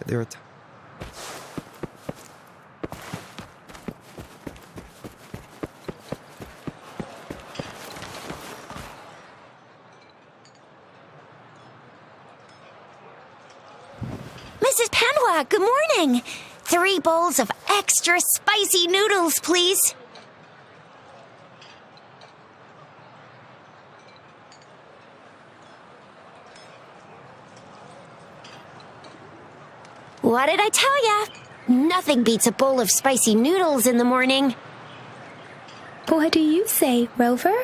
There are Mrs. Panwa, good morning. 3 bowls of extra spicy noodles, please. What did I tell ya? Nothing beats a bowl of spicy noodles in the morning. What do you say, Rover?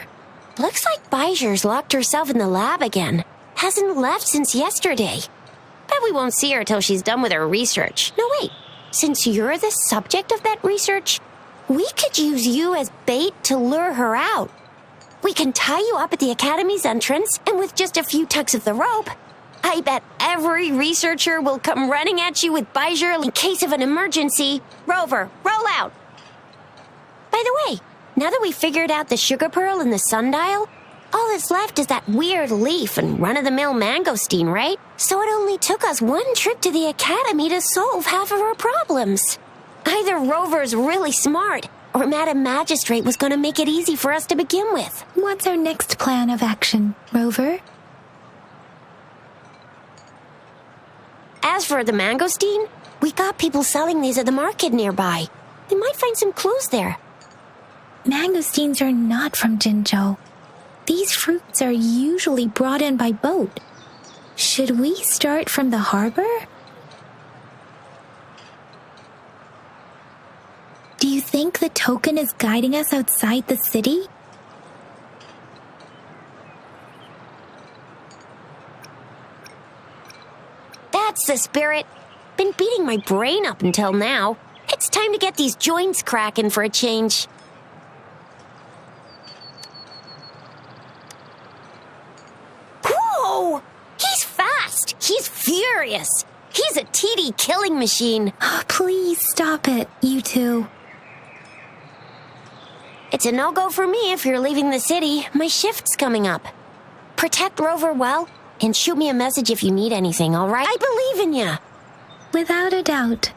Looks like Bijur's locked herself in the lab again. Hasn't left since yesterday. Bet we won't see her till she's done with her research. No, wait. Since you're the subject of that research, we could use you as bait to lure her out. We can tie you up at the Academy's entrance, and with just a few tugs of the rope, I bet every researcher will come running at you with Bijur in case of an emergency. Rover, roll out! By the way, now that we've figured out the sugar pearl and the sundial, all that's left is that weird leaf and run-of-the-mill mangosteen, right? So it only took us 1 trip to the Academy to solve half of our problems. Either Rover's really smart, or Madam Magistrate was going to make it easy for us to begin with. What's our next plan of action, Rover? As for the mangosteen, we got people selling these at the market nearby. We might find some clues there. Mangosteens are not from Jinzhou. These fruits are usually brought in by boat. Should we start from the harbor? Do you think the token is guiding us outside the city? That's the spirit. Been beating my brain up until now. It's time to get these joints cracking for a change. Whoa! He's fast. He's furious. He's a TD killing machine. Oh, please stop it, you two. It's a no-go for me if you're leaving the city. My shift's coming up. Protect Rover well, and shoot me a message if you need anything, all right? I believe in ya. Without a doubt.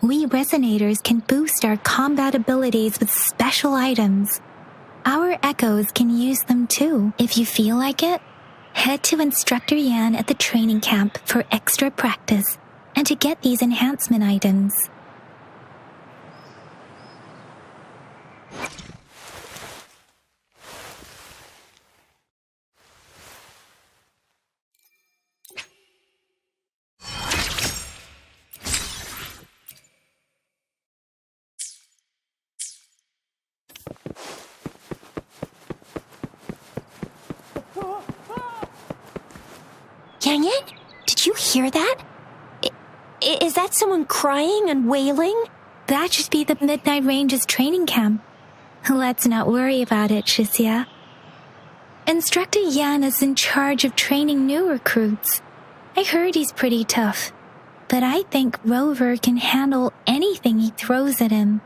We resonators can boost our combat abilities with special items. Our echoes can use them too. If you feel like it, head to Instructor Yan at the training camp for extra practice and to get these enhancement items. Yang Yang, did you hear that? Is that someone crying and wailing? That should be the Midnight Ranges training camp. Let's not worry about it, Shixia. Instructor Yan is in charge of training new recruits. I heard he's pretty tough, but I think Rover can handle anything he throws at him.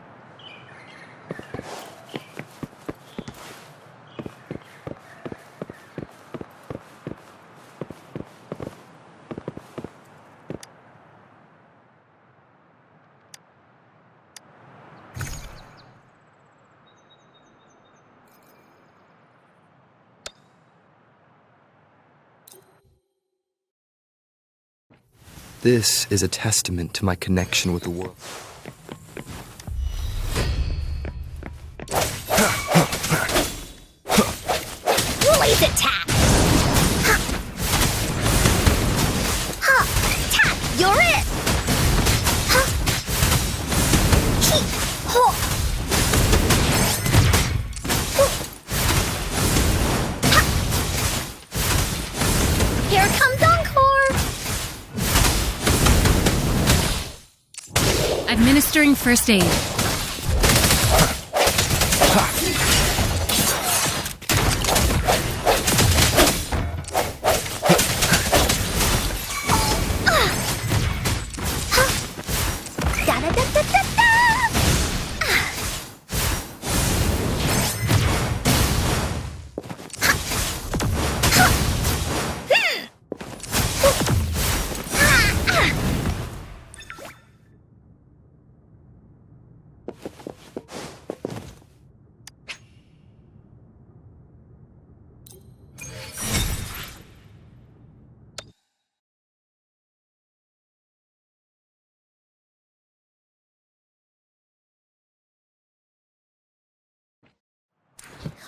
This is a testament to my connection with the world. Blaze attack! You're it! Huh? Ho! Here comes Encore! Administering first aid.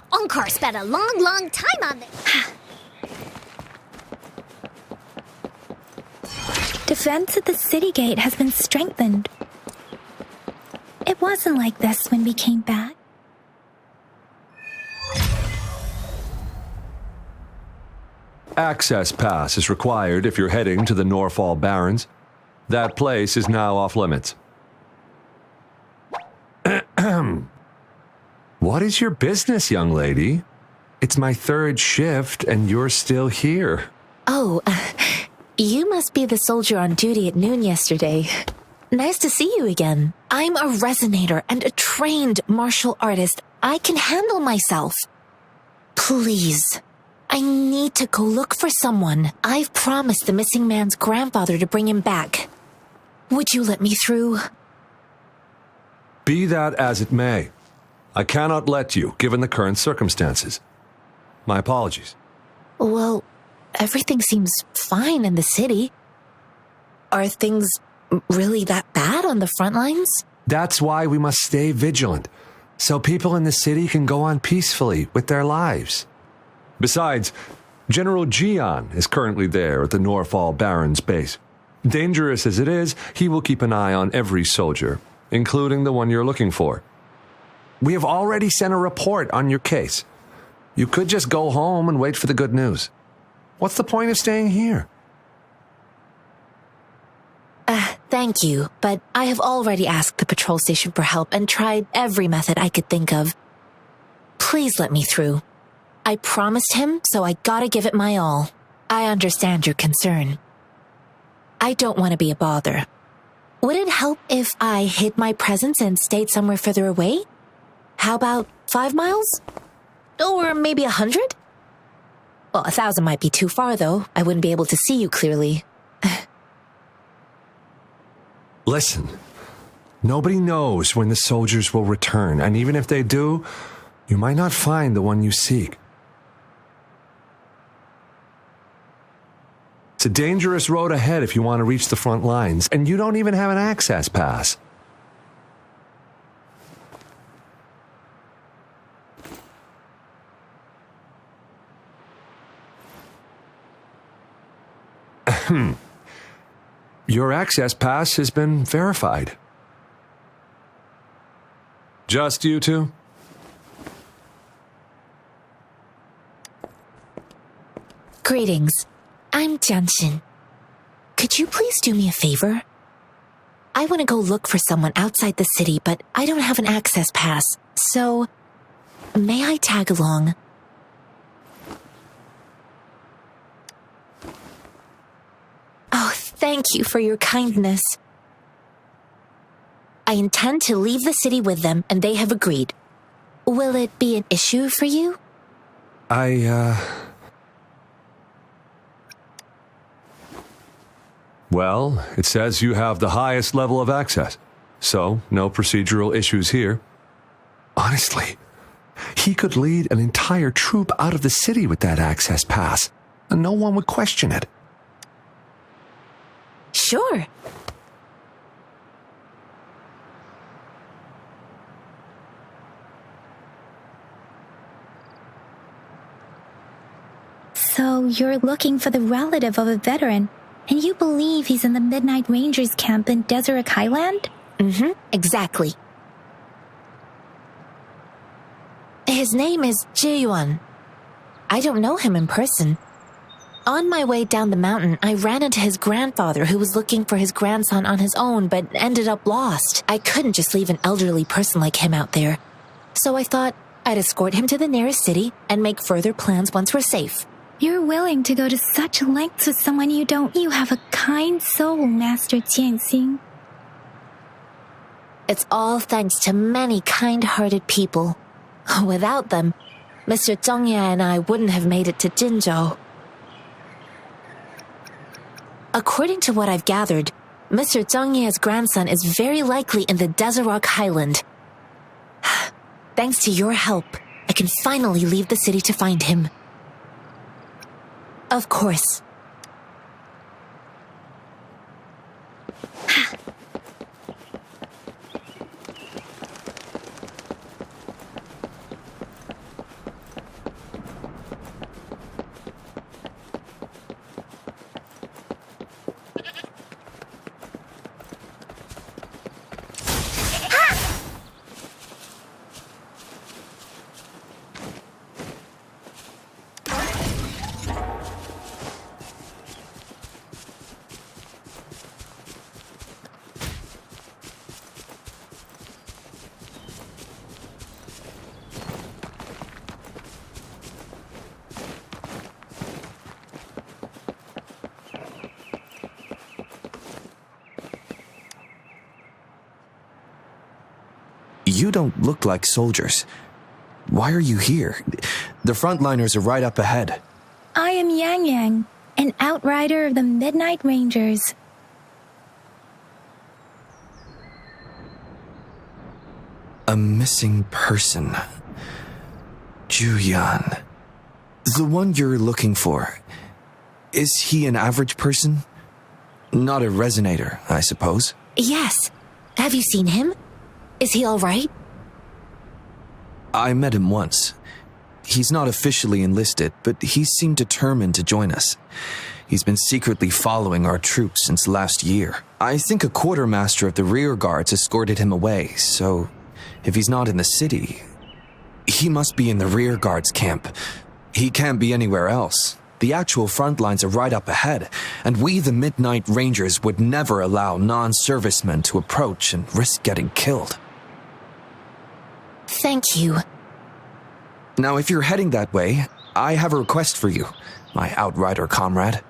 Encore spent a long time on this. Defense at the city gate has been strengthened. It wasn't like this when we came back. Access pass is required if you're heading to the Norfall Barrens. That place is now off limits. What is your business, young lady? It's my third shift and you're still here. Oh, you must be the soldier on duty at noon yesterday. Nice to see you again. I'm a resonator and a trained martial artist. I can handle myself. Please, I need to go look for someone. I've promised the missing man's grandfather to bring him back. Would you let me through? Be that as it may, I cannot let you, given the current circumstances. My apologies. Well, everything seems fine in the city. Are things really that bad on the front lines? That's why we must stay vigilant, so people in the city can go on peacefully with their lives. Besides, General Gian is currently there at the Norfall Barrens base. Dangerous as it is, he will keep an eye on every soldier, including the one you're looking for. We have already sent a report on your case. You could just go home and wait for the good news. What's the point of staying here? Thank you, but I have already asked the patrol station for help and tried every method I could think of. Please let me through. I promised him, so I gotta give it my all. I understand your concern. I don't want to be a bother. Would it help if I hid my presence and stayed somewhere further away? How about 5 miles? Or maybe 100? Well, 1,000 might be too far, though. I wouldn't be able to see you clearly. Listen, nobody knows when the soldiers will return, and even if they do, you might not find the one you seek. It's a dangerous road ahead if you want to reach the front lines, and you don't even have an access pass. Your access pass has been verified. Just you two? Greetings. I'm Jianshin. Could you please do me a favor? I want to go look for someone outside the city, but I don't have an access pass, so may I tag along? Oh, thank you for your kindness. I intend to leave the city with them, and they have agreed. Will it be an issue for you? Well, it says you have the highest level of access, so no procedural issues here. Honestly, he could lead an entire troop out of the city with that access pass, and no one would question it. Sure. So you're looking for the relative of a veteran. And you believe he's in the Midnight Rangers camp in Deseret Highland? Exactly. His name is Ji-yuan. I don't know him in person. On my way down the mountain, I ran into his grandfather who was looking for his grandson on his own but ended up lost. I couldn't just leave an elderly person like him out there. So I thought I'd escort him to the nearest city and make further plans once we're safe. You're willing to go to such lengths with someone you don't. You have a kind soul, Master Jianxing. It's all thanks to many kind-hearted people. Without them, Mr. Zhongye and I wouldn't have made it to Jinzhou. According to what I've gathered, Mr. Zhongye's grandson is very likely in the Deseret Highland. Thanks to your help, I can finally leave the city to find him. Of course. You don't look like soldiers. Why are you here? The frontliners are right up ahead. I am Yang Yang, an outrider of the Midnight Rangers. A missing person. Juyan. The one you're looking for. Is he an average person? Not a resonator, I suppose. Yes. Have you seen him? Is he all right? I met him once. He's not officially enlisted, but he seemed determined to join us. He's been secretly following our troops since last year. I think a quartermaster of the rear guards escorted him away, so if he's not in the city, he must be in the rear guards camp. He can't be anywhere else. The actual front lines are right up ahead, and we, the Midnight Rangers, would never allow non-servicemen to approach and risk getting killed. Thank you. Now, if you're heading that way, I have a request for you, my outrider comrade.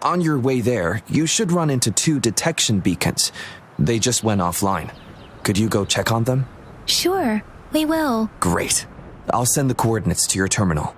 On your way there, you should run into 2 detection beacons. They just went offline. Could you go check on them? Sure, we will. Great. I'll send the coordinates to your terminal.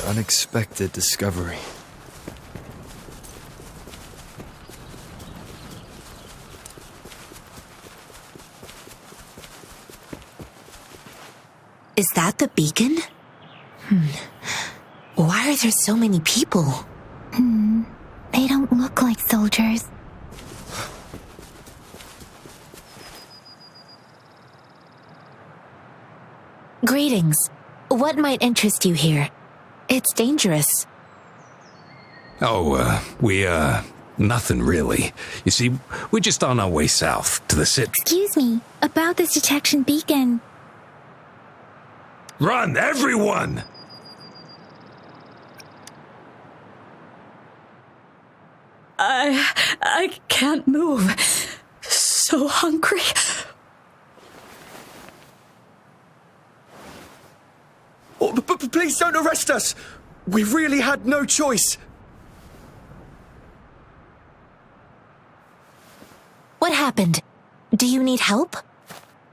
Unexpected discovery. Is that the beacon? Why are there so many people? They don't look like soldiers. Greetings. What might interest you here? It's dangerous. Nothing really. You see, we're just on our way south to the city. Excuse me, about this detection beacon. Run, everyone! I can't move. So hungry. Oh, please don't arrest us! We really had no choice. What happened? Do you need help?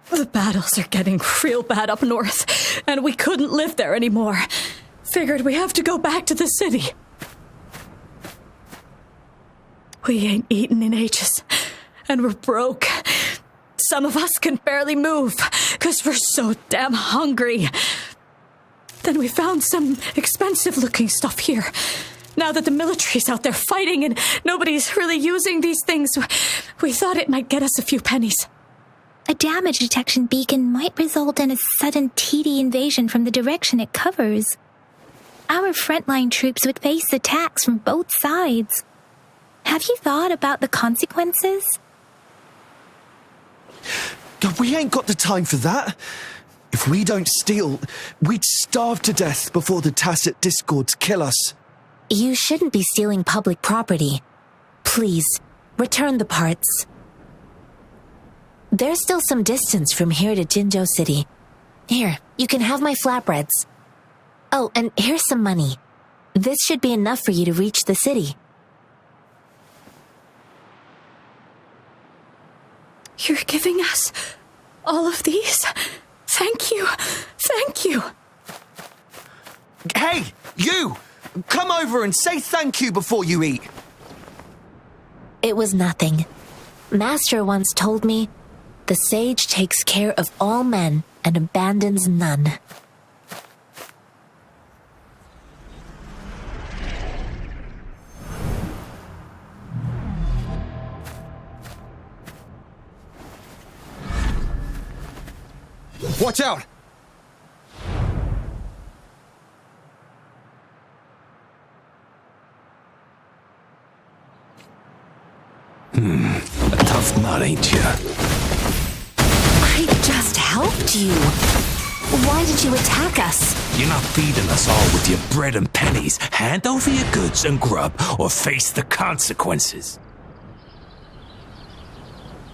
The battles are getting real bad up north, and we couldn't live there anymore. Figured we have to go back to the city. We ain't eaten in ages, and we're broke. Some of us can barely move, 'cause we're so damn hungry. Then we found some expensive-looking stuff here. Now that the military's out there fighting and nobody's really using these things, we thought it might get us a few pennies. A damage detection beacon might result in a sudden TD invasion from the direction it covers. Our frontline troops would face attacks from both sides. Have you thought about the consequences? We ain't got the time for that. If we don't steal, we'd starve to death before the tacit discords kill us. You shouldn't be stealing public property. Please, return the parts. There's still some distance from here to Jinzhou City. Here, you can have my flatbreads. Oh, and here's some money. This should be enough for you to reach the city. You're giving us all of these? Thank you. Thank you. Hey, you! Come over and say thank you before you eat. It was nothing. Master once told me, the sage takes care of all men and abandons none. Watch out! A tough nut, ain't ya? I just helped you. Why did you attack us? You're not feeding us all with your bread and pennies. Hand over your goods and grub, or face the consequences.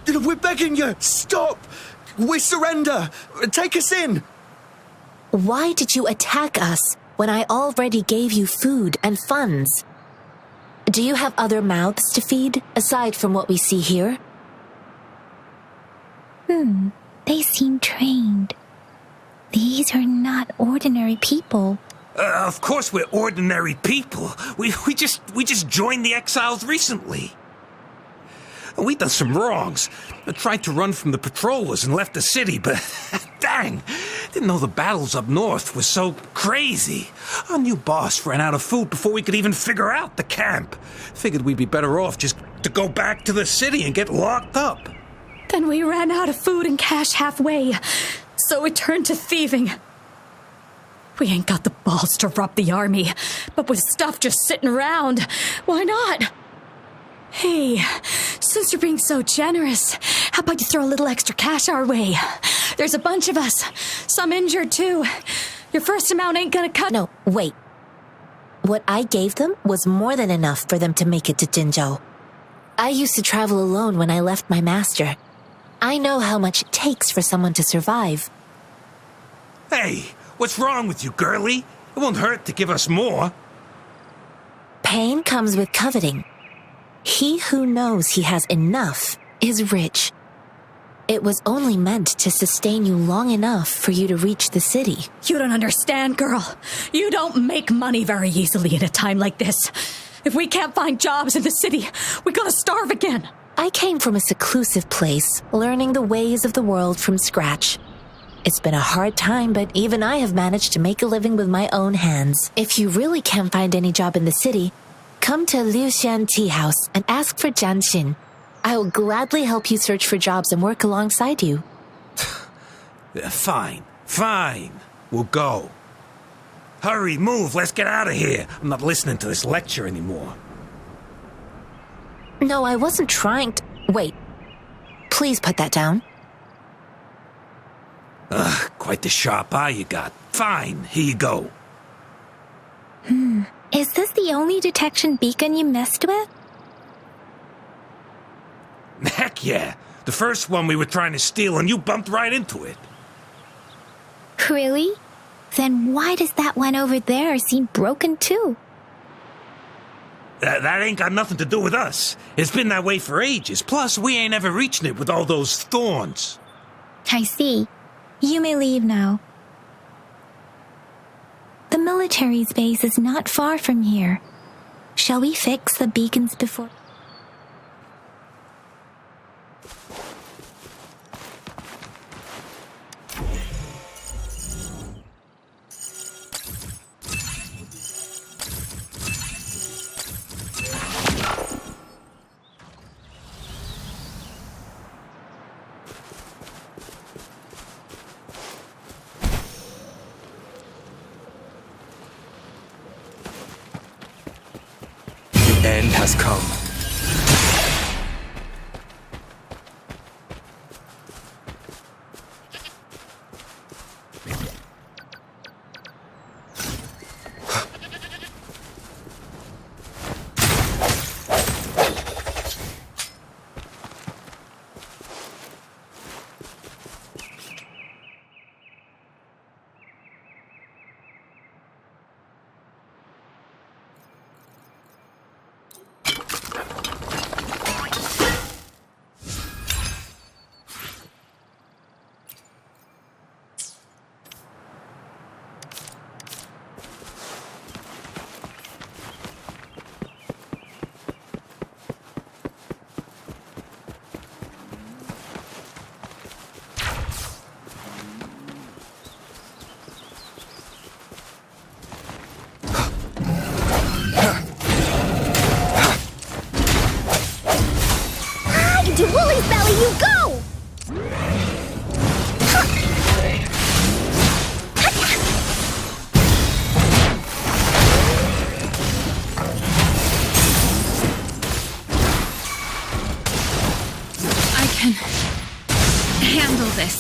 We're begging you! Stop! We surrender! Take us in! Why did you attack us when I already gave you food and funds? Do you have other mouths to feed, aside from what we see here? They seem trained. These are not ordinary people. Of course we're ordinary people. We just joined the exiles recently. We done some wrongs. I tried to run from the patrollers and left the city, but dang, didn't know the battles up north were so crazy. Our new boss ran out of food before we could even figure out the camp. Figured we'd be better off just to go back to the city and get locked up. Then we ran out of food and cash halfway, so we turned to thieving. We ain't got the balls to rob the army, but with stuff just sitting around, why not? Hey, since you're being so generous, how about you throw a little extra cash our way? There's a bunch of us, some injured too. Your first amount ain't gonna cut— No, wait. What I gave them was more than enough for them to make it to Jinzhou. I used to travel alone when I left my master. I know how much it takes for someone to survive. Hey, what's wrong with you, girlie? It won't hurt to give us more. Pain comes with coveting. He who knows he has enough is rich. It was only meant to sustain you long enough for you to reach the city. You don't understand, girl. You don't make money very easily in a time like this. If we can't find jobs in the city, we're gonna starve again. I came from a seclusive place, learning the ways of the world from scratch. It's been a hard time, but even I have managed to make a living with my own hands. If you really can't find any job in the city, come to Liu Xian Tea House and ask for Jian Xin. I will gladly help you search for jobs and work alongside you. Fine. we'll go. Hurry, move, let's get out of here. I'm not listening to this lecture anymore. No, I wasn't trying to... Wait. Please put that down. Ugh, quite the sharp eye you got. Fine, here you go. Is this the only detection beacon you messed with? Heck yeah. The first one we were trying to steal and you bumped right into it. Really? Then why does that one over there seem broken too? That ain't got nothing to do with us. It's been that way for ages. Plus, we ain't ever reaching it with all those thorns. I see. You may leave now. The military's base is not far from here. Shall we fix the beacons before... End has come. To Woolly's belly you go! I can handle this.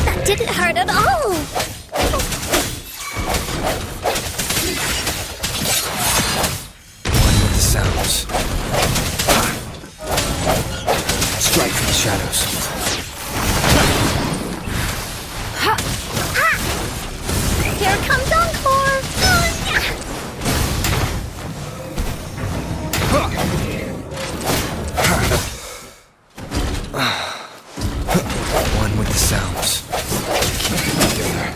That didn't hurt at all! Sounds. Strike from the shadows. Here comes Encore! One with the sounds. Keep it together.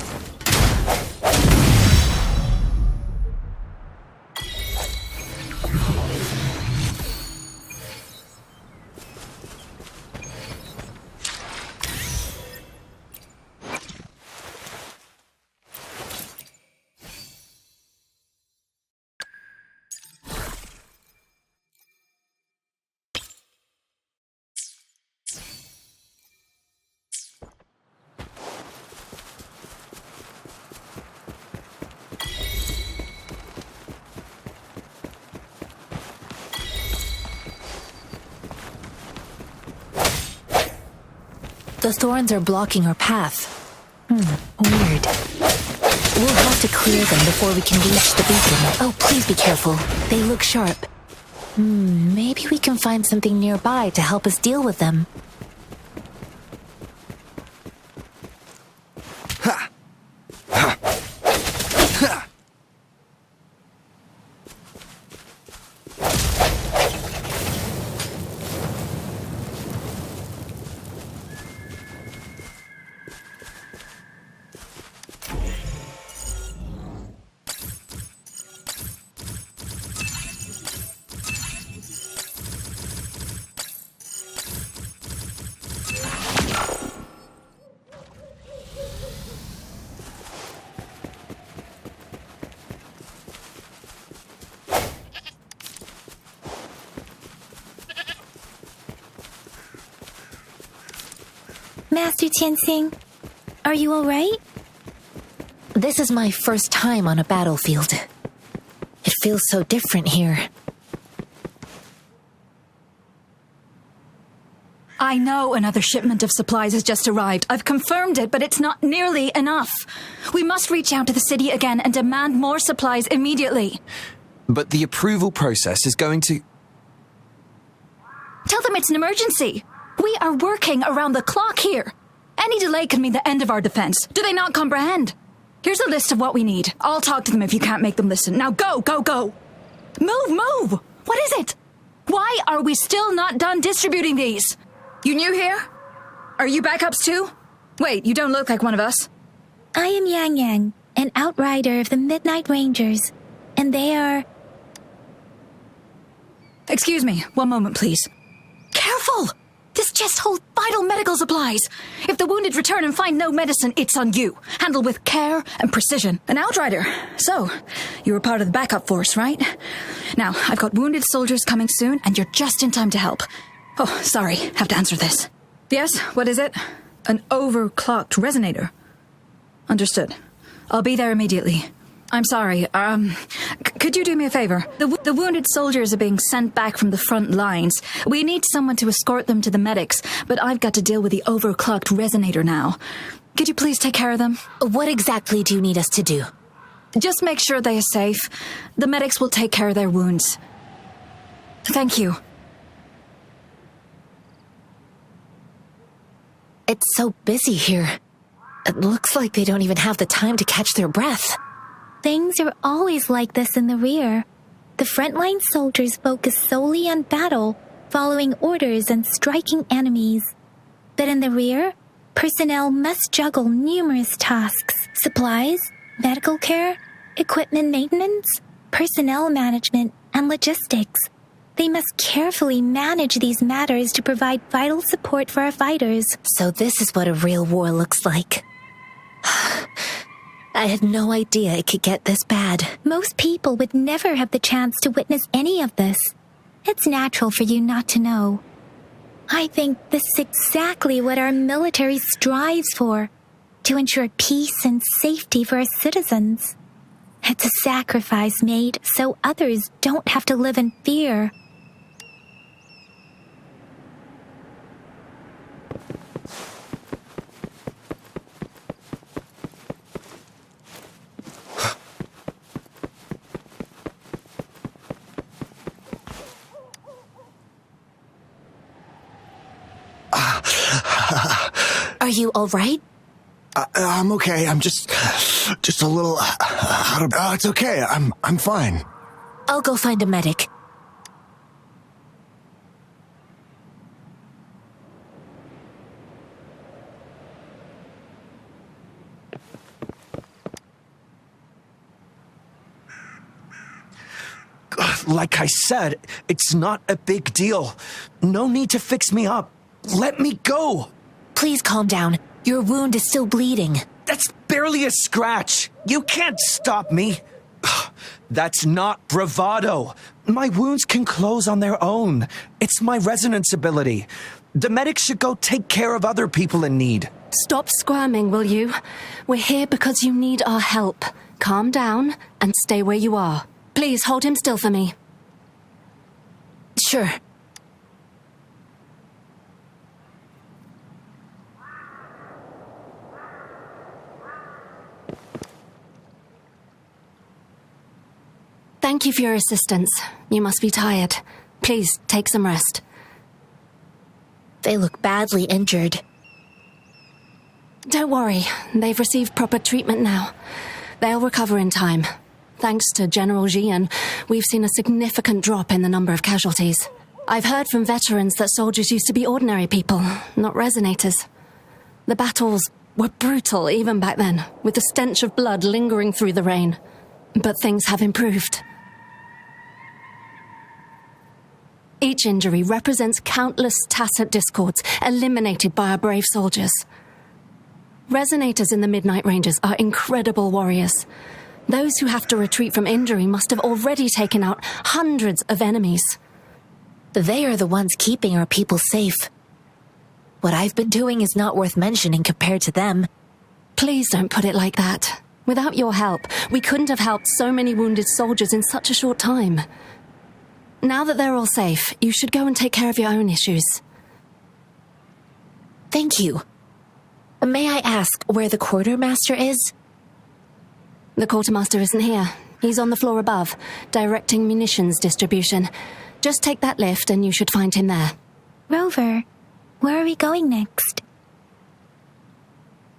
The thorns are blocking our path. Weird. We'll have to clear them before we can reach the beacon. Oh, please be careful. They look sharp. Maybe we can find something nearby to help us deal with them. Master Tianxing, are you alright? This is my first time on a battlefield. It feels so different here. I know another shipment of supplies has just arrived. I've confirmed it, but it's not nearly enough. We must reach out to the city again and demand more supplies immediately. But the approval process is going to... Tell them it's an emergency. We are working around the clock here. Any delay could mean the end of our defense. Do they not comprehend? Here's a list of what we need. I'll talk to them if you can't make them listen. Now go, go, go. Move! What is it? Why are we still not done distributing these? You new here? Are you backups too? Wait, you don't look like one of us. I am Yang Yang, an outrider of the Midnight Rangers, and they are... Excuse me, one moment please. Careful! This chest holds vital medical supplies. If the wounded return and find no medicine, it's on you. Handle with care and precision. An outrider. So, you were part of the backup force, right? Now, I've got wounded soldiers coming soon, and you're just in time to help. Oh, sorry, have to answer this. Yes, what is it? An overclocked resonator. Understood. I'll be there immediately. I'm sorry, could you do me a favor? The wounded soldiers are being sent back from the front lines. We need someone to escort them to the medics, but I've got to deal with the overclocked resonator now. Could you please take care of them? What exactly do you need us to do? Just make sure they are safe. The medics will take care of their wounds. Thank you. It's so busy here. It looks like they don't even have the time to catch their breath. Things are always like this in the rear. The frontline soldiers focus solely on battle, following orders and striking enemies. But in the rear, personnel must juggle numerous tasks: supplies, medical care, equipment maintenance, personnel management, and logistics. They must carefully manage these matters to provide vital support for our fighters. So this is what a real war looks like. I had no idea it could get this bad. Most people would never have the chance to witness any of this. It's natural for you not to know. I think this is exactly what our military strives for, to ensure peace and safety for our citizens. It's a sacrifice made so others don't have to live in fear. Are you all right? I'm okay. I'm just a little out of... it's okay. I'm fine. I'll go find a medic. Like I said, it's not a big deal. No need to fix me up. Let me go. Please calm down. Your wound is still bleeding. That's barely a scratch. You can't stop me. That's not bravado. My wounds can close on their own. It's my resonance ability. The medics should go take care of other people in need. Stop squirming, will you? We're here because you need our help. Calm down and stay where you are. Please hold him still for me. Sure. Thank you for your assistance. You must be tired. Please, take some rest. They look badly injured. Don't worry. They've received proper treatment now. They'll recover in time. Thanks to General Jian, we've seen a significant drop in the number of casualties. I've heard from veterans that soldiers used to be ordinary people, not resonators. The battles were brutal even back then, with the stench of blood lingering through the rain. But things have improved. Each injury represents countless tacit discords eliminated by our brave soldiers. Resonators in the Midnight Rangers are incredible warriors. Those who have to retreat from injury must have already taken out hundreds of enemies. They are the ones keeping our people safe. What I've been doing is not worth mentioning compared to them. Please don't put it like that. Without your help, we couldn't have helped so many wounded soldiers in such a short time. Now that they're all safe, you should go and take care of your own issues. Thank you. May I ask where the quartermaster is? The quartermaster isn't here. He's on the floor above, directing munitions distribution. Just take that lift and you should find him there. Rover, where are we going next?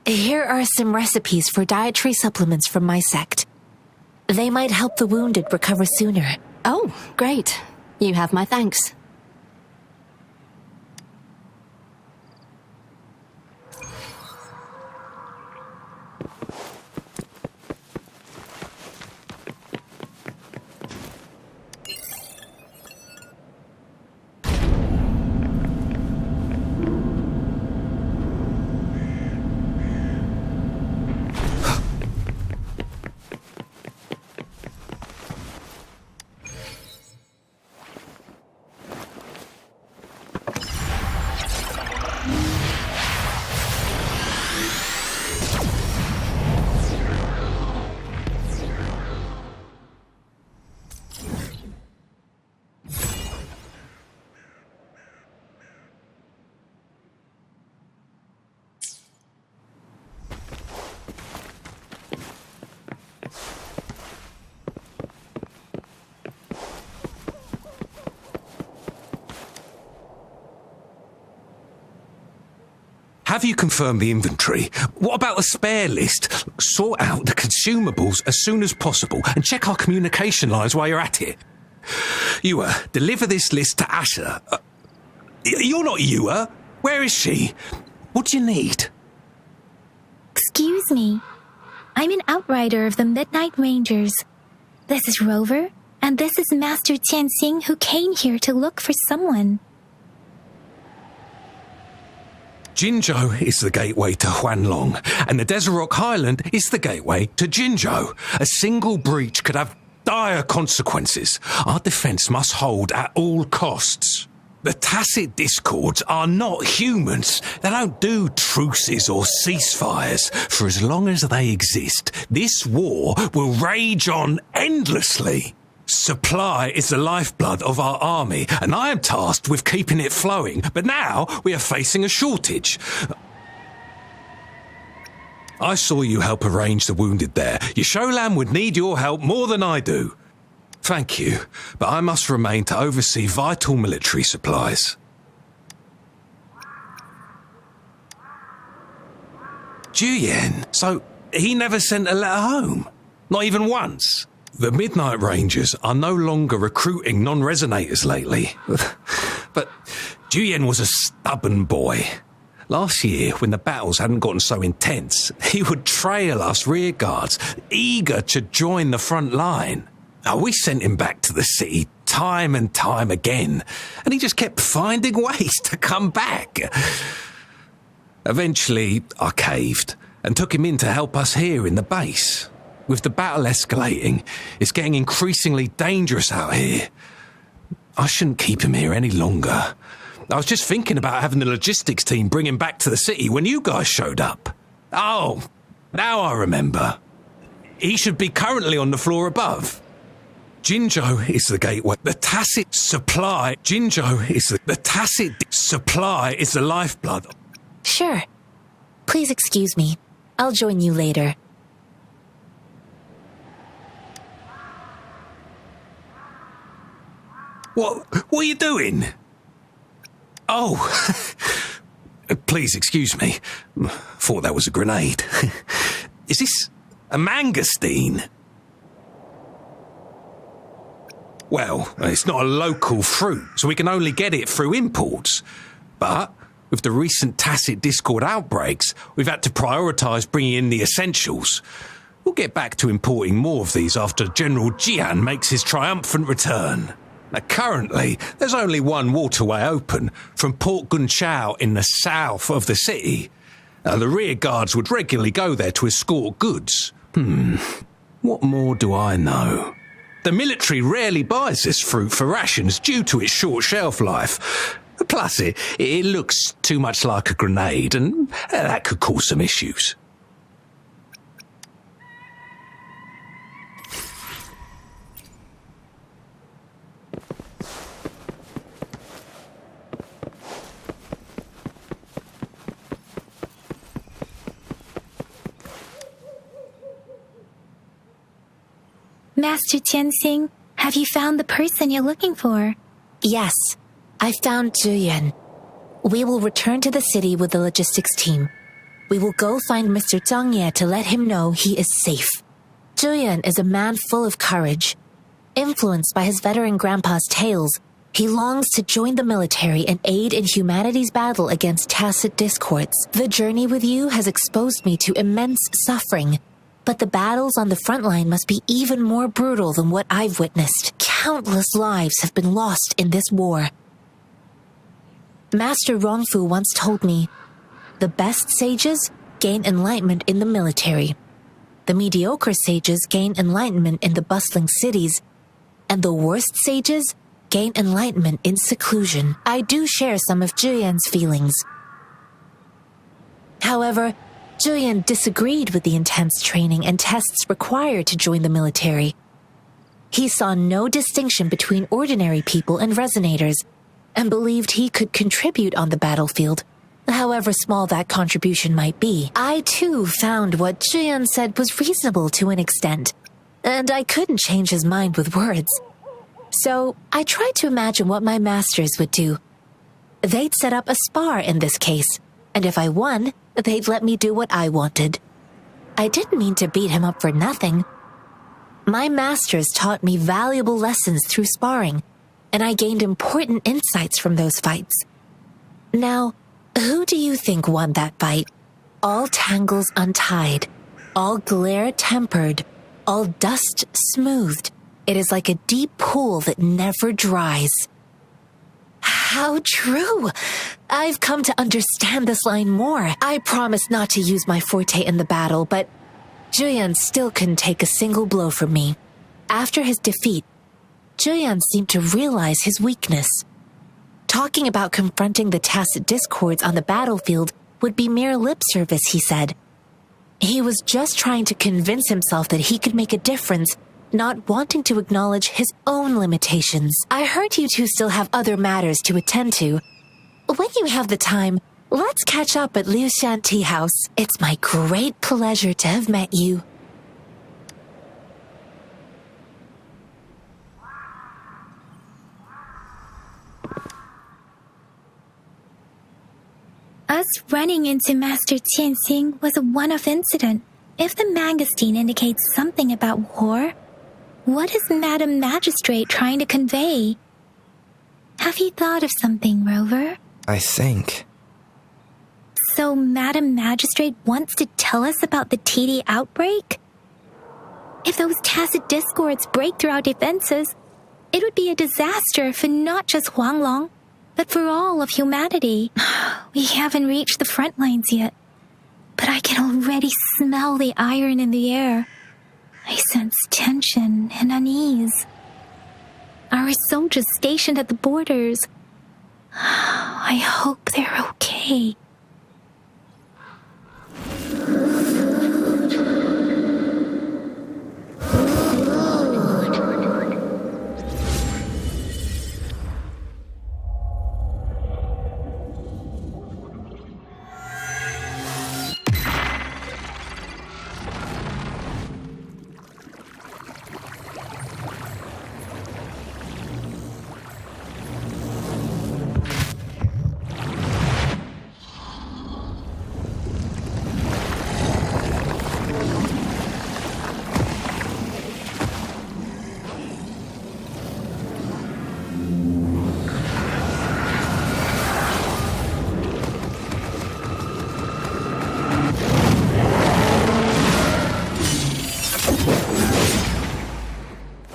Here are some recipes for dietary supplements from my sect. They might help the wounded recover sooner. Oh, great. You have my thanks. Have you confirmed the inventory? What about the spare list? Sort out the consumables as soon as possible and check our communication lines while you're at it. Ewa, deliver this list to Asher. You're not Ewa. Where is she? What do you need? Excuse me. I'm an outrider of the Midnight Rangers. This is Rover, and this is Master Tianxing, who came here to look for someone. Jinzhou is the gateway to Huanlong, and the Desert Rock Highland is the gateway to Jinzhou. A single breach could have dire consequences. Our defence must hold at all costs. The tacit discords are not humans. They don't do truces or ceasefires. For as long as they exist, this war will rage on endlessly. Supply is the lifeblood of our army, and I am tasked with keeping it flowing. But now we are facing a shortage. I saw you help arrange the wounded there. Yasholan would need your help more than I do. Thank you, but I must remain to oversee vital military supplies. Juyen, so he never sent a letter home? Not even once? The Midnight Rangers are no longer recruiting non-resonators lately. But Juyen was a stubborn boy. Last year, when the battles hadn't gotten so intense, he would trail us rearguards, eager to join the front line. We sent him back to the city time and time again, and he just kept finding ways to come back. Eventually, I caved and took him in to help us here in the base. With the battle escalating, it's getting increasingly dangerous out here. I shouldn't keep him here any longer. I was just thinking about having the logistics team bring him back to the city when you guys showed up. Oh, now I remember. He should be currently on the floor above. Jinzhou is the gateway. The tacit supply is the lifeblood. Sure. Please excuse me. I'll join you later. What are you doing? Oh, please excuse me. Thought that was a grenade. Is this a mangosteen? Well, it's not a local fruit, so we can only get it through imports. But with the recent tacit discord outbreaks, we've had to prioritise bringing in the essentials. We'll get back to importing more of these after General Jian makes his triumphant return. Now, currently, there's only one waterway open from Port Gunchao in the south of the city. The rear guards would regularly go there to escort goods. What more do I know? The military rarely buys this fruit for rations due to its short shelf life. Plus, it looks too much like a grenade, and that could cause some issues. Master Tianxing, have you found the person you're looking for? Yes, I found Zhiyuan. We will return to the city with the logistics team. We will go find Mr. Zhang Ye to let him know he is safe. Zhiyuan is a man full of courage. Influenced by his veteran grandpa's tales, he longs to join the military and aid in humanity's battle against tacit discords. The journey with you has exposed me to immense suffering, but the battles on the front line must be even more brutal than what I've witnessed. Countless lives have been lost in this war. Master Rongfu once told me, the best sages gain enlightenment in the military. The mediocre sages gain enlightenment in the bustling cities, and the worst sages gain enlightenment in seclusion. I do share some of Zhiyuan's feelings. However, Zhiyuan disagreed with the intense training and tests required to join the military. He saw no distinction between ordinary people and resonators, and believed he could contribute on the battlefield, however small that contribution might be. I too found what Zhiyuan said was reasonable to an extent, and I couldn't change his mind with words. So I tried to imagine what my masters would do. They'd set up a spar in this case, and if I won, they'd let me do what I wanted. I didn't mean to beat him up for nothing. My masters taught me valuable lessons through sparring, and I gained important insights from those fights. Now, who do you think won that fight? All tangles untied, all glare tempered, all dust smoothed. It is like a deep pool that never dries. How true! I've come to understand this line more. I promised not to use my forte in the battle, but Zhiyuan still couldn't take a single blow from me. After his defeat, Zhiyuan seemed to realize his weakness. Talking about confronting the tacit discords on the battlefield would be mere lip service, he said. He was just trying to convince himself that he could make a difference, not wanting to acknowledge his own limitations. I heard you two still have other matters to attend to. When you have the time, let's catch up at Liu Shan Tea House. It's my great pleasure to have met you. Us running into Master Tianxing was a one-off incident. If the magazine indicates something about war, what is Madam Magistrate trying to convey? Have you thought of something, Rover? I think. So Madam Magistrate wants to tell us about the TD outbreak? If those tacit discords break through our defenses, it would be a disaster for not just Huanglong, but for all of humanity. We haven't reached the front lines yet, but I can already smell the iron in the air. I sense tension and unease. Our soldiers stationed at the borders, I hope they're okay.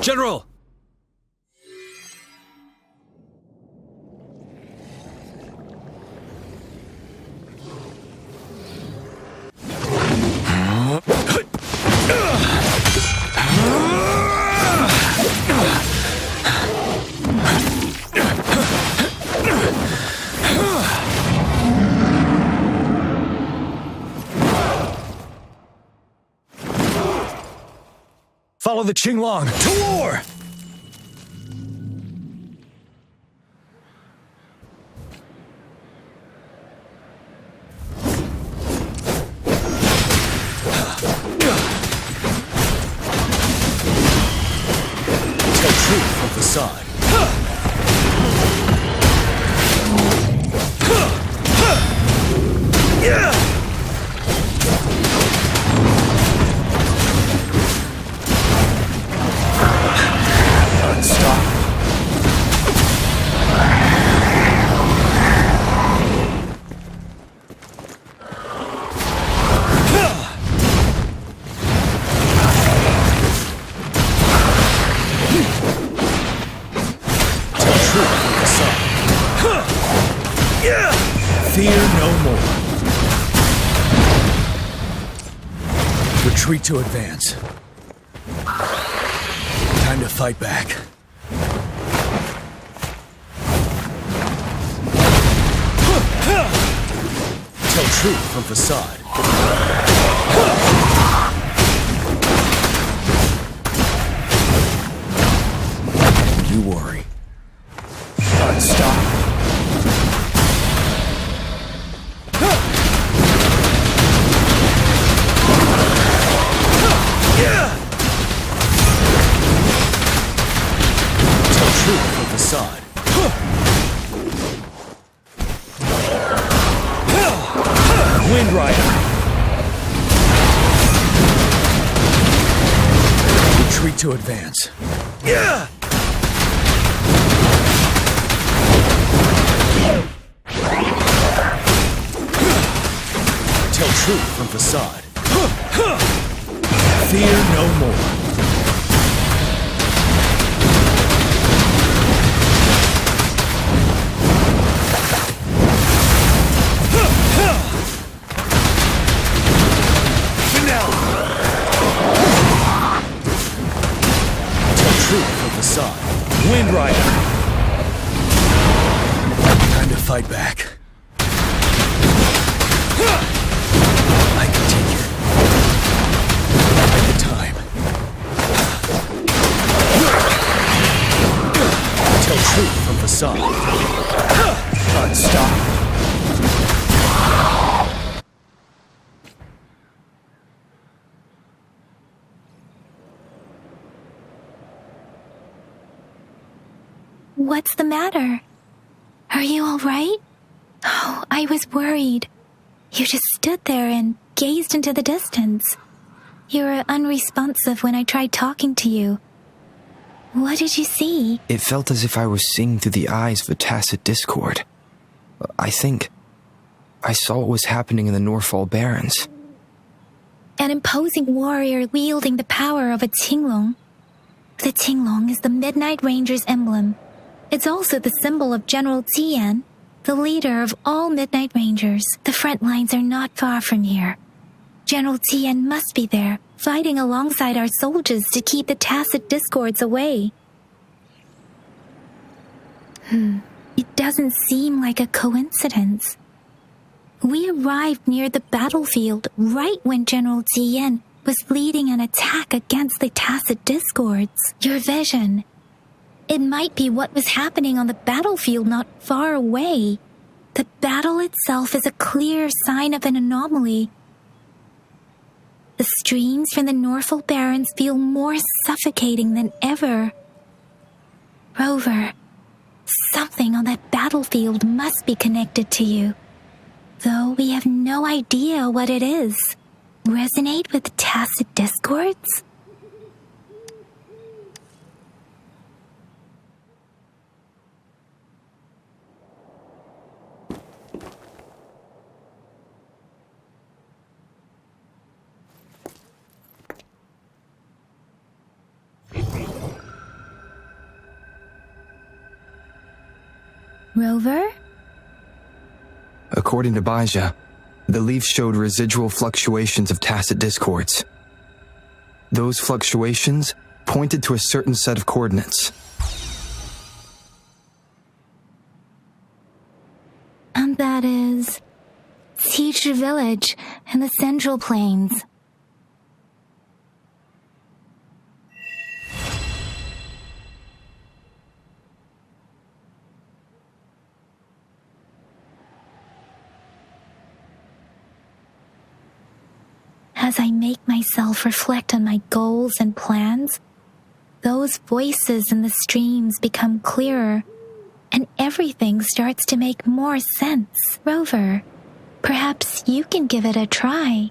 General! Follow the Qinglong. To war! Tell truth from facade. Stop. Tell truth from the sun. Fear no more. Retreat to advance. Time to fight back. Tell truth from facade. You worry. Stop. Tell truth from facade. Wind Rider. Retreat to advance. Tell truth from facade. Fear no more. From facade. Wind Rider. Time to fight back. I can take it. At the time. Tell truth from facade. Stop. What's the matter? Are you all right? Oh, I was worried. You just stood there and gazed into the distance. You were unresponsive when I tried talking to you. What did you see? It felt as if I was seeing through the eyes of a tacit discord. I think I saw what was happening in the Norfall Barrens. An imposing warrior wielding the power of a Qinglong. The Qinglong is the Midnight Ranger's emblem. It's also the symbol of General Tian, the leader of all Midnight Rangers. The front lines are not far from here. General Tian must be there, fighting alongside our soldiers to keep the tacit discords away. It doesn't seem like a coincidence. We arrived near the battlefield right when General Tian was leading an attack against the tacit discords. Your vision. It might be what was happening on the battlefield not far away. The battle itself is a clear sign of an anomaly. The streams from the Norfall Barrens feel more suffocating than ever. Rover, something on that battlefield must be connected to you. Though we have no idea what it is. Resonate with tacit discords? Rover? According to Baija, the leaf showed residual fluctuations of tacit discords. Those fluctuations pointed to a certain set of coordinates. And that is Teacher Village and the Central Plains. as I make myself reflect on my goals and plans, those voices in the streams become clearer, and everything starts to make more sense. Rover, perhaps you can give it a try.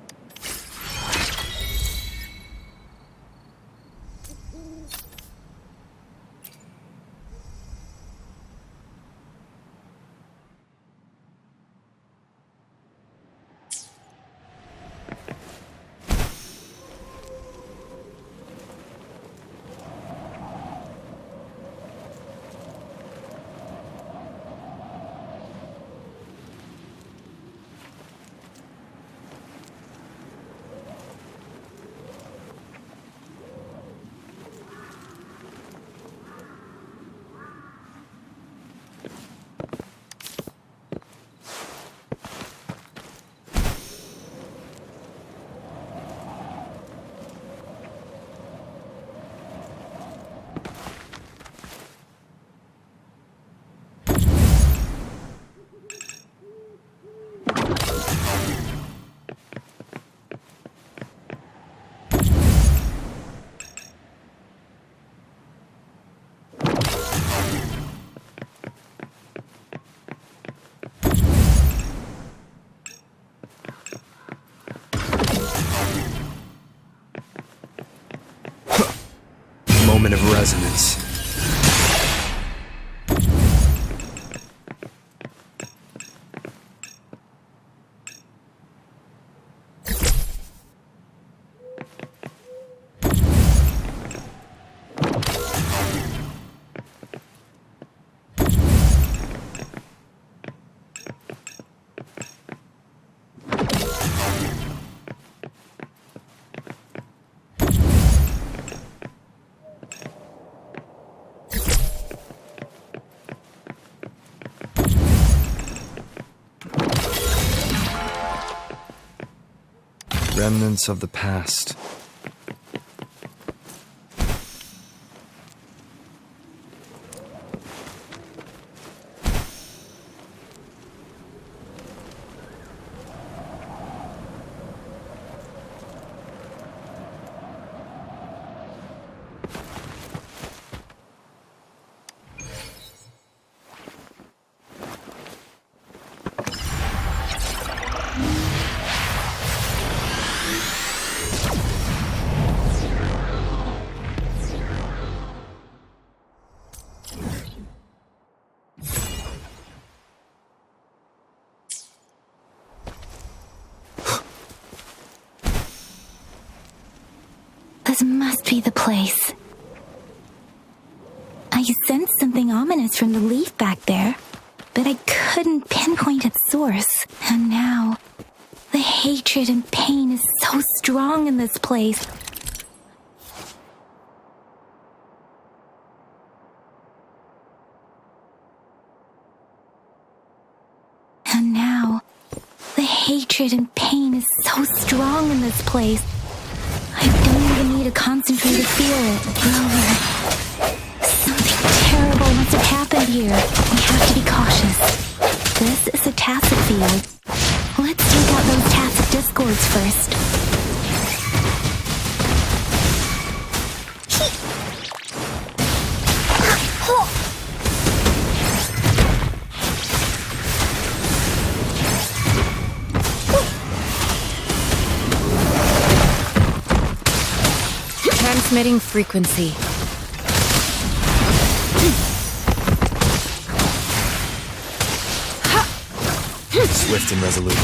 Moment of resonance. Remnants of the past. This must be the place. I sensed something ominous from the leaf back there, but I couldn't pinpoint its source. And now, the hatred and pain is so strong in this place. And now, the hatred and pain is so strong in this place. I don't even need to concentrate to feel it. Rover, something terrible must have happened here. We have to be cautious. This is a tacit field. Let's take out those tacit discords first. Transmitting frequency. Swift and resolute.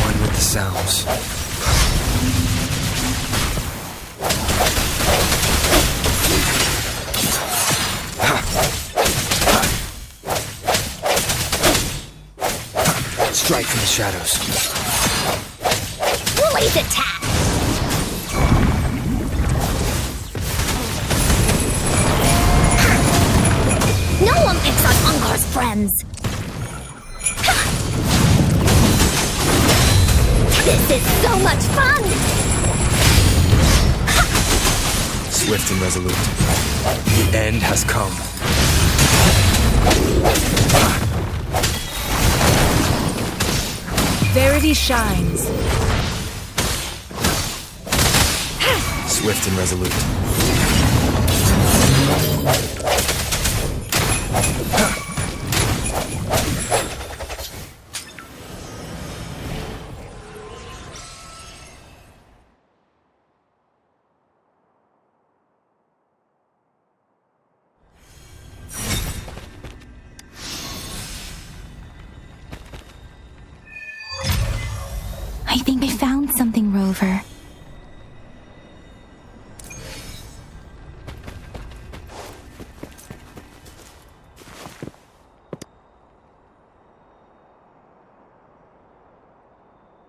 One with the sounds. Strike from the shadows. Blaze attack! No one picks on Ungar's friends! This is so much fun! Swift and resolute. The end has come. Verity shines. Swift and resolute. I think I found something, Rover.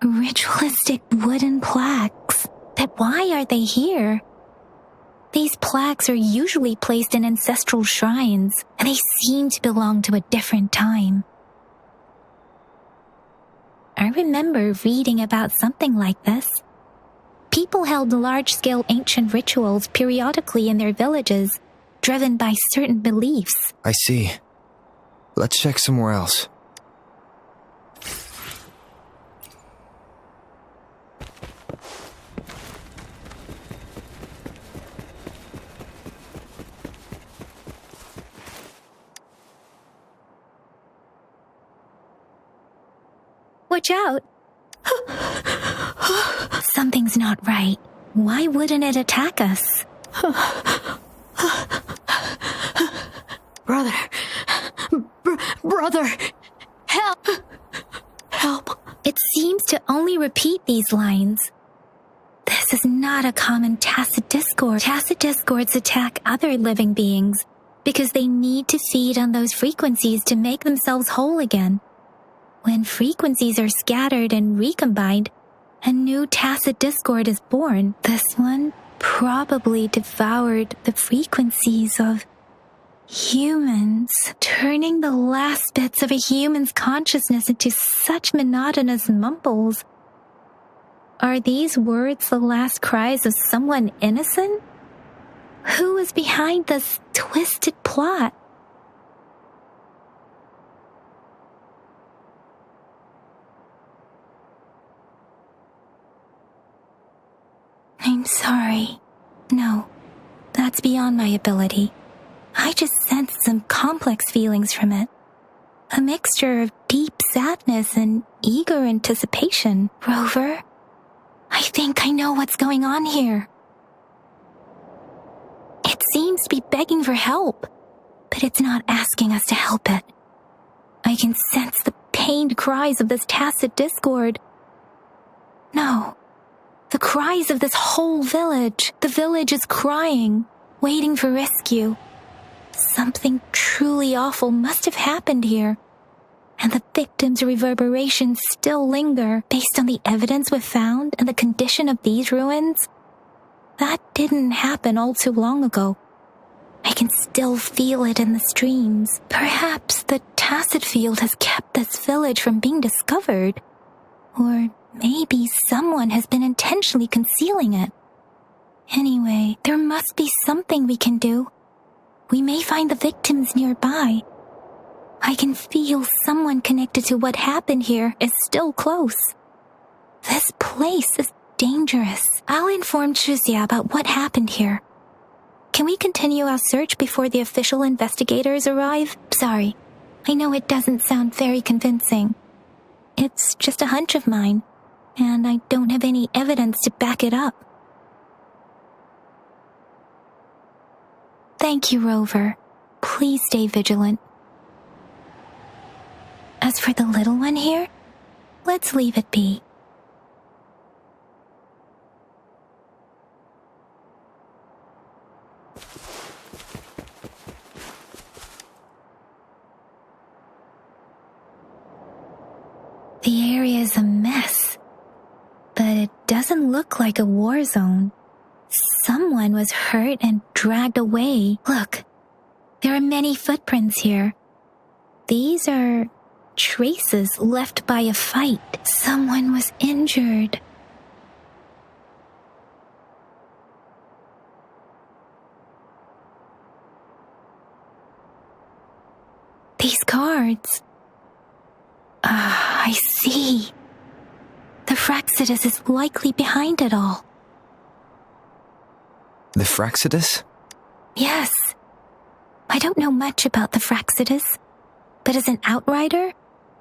Ritualistic wooden plaques. But why are they here? These plaques are usually placed in ancestral shrines, and they seem to belong to a different time. I remember reading about something like this. People held large-scale ancient rituals periodically in their villages, driven by certain beliefs. I see. Let's check somewhere else. Watch out! Something's not right. Why wouldn't it attack us? Brother. Brother. Help. Help. It seems to only repeat these lines. This is not a common tacit discord. Tacit discords attack other living beings because they need to feed on those frequencies to make themselves whole again. When frequencies are scattered and recombined, a new tacit discord is born. This one probably devoured the frequencies of humans, turning the last bits of a human's consciousness into such monotonous mumbles. Are these words the last cries of someone innocent? Who is behind this twisted plot? I'm sorry. No, that's beyond my ability. I just sensed some complex feelings from it. A mixture of deep sadness and eager anticipation. Rover, I think I know what's going on here. It seems to be begging for help, but it's not asking us to help it. I can sense the pained cries of this tacit discord. No. The cries of this whole village. The village is crying, waiting for rescue. Something truly awful must have happened here, and the victims' reverberations still linger based on the evidence we've found and the condition of these ruins. That didn't happen all too long ago. I can still feel it in the streams. Perhaps the tacit field has kept this village from being discovered, or maybe someone has been intentionally concealing it. Anyway, there must be something we can do. We may find the victims nearby. I can feel someone connected to what happened here is still close. This place is dangerous. I'll inform Shuzia about what happened here. Can we continue our search before the official investigators arrive? Sorry, I know it doesn't sound very convincing. It's just a hunch of mine, and I don't have any evidence to back it up. Thank you, Rover. Please stay vigilant. As for the little one here, let's leave it be. The area is a mess, but it doesn't look like a war zone. Someone was hurt and dragged away. Look, there are many footprints here. These are traces left by a fight. Someone was injured. guards. I see. The Fraxidus is likely behind it all. The Fraxidus? Yes. I don't know much about the Fraxidus, but as an outrider,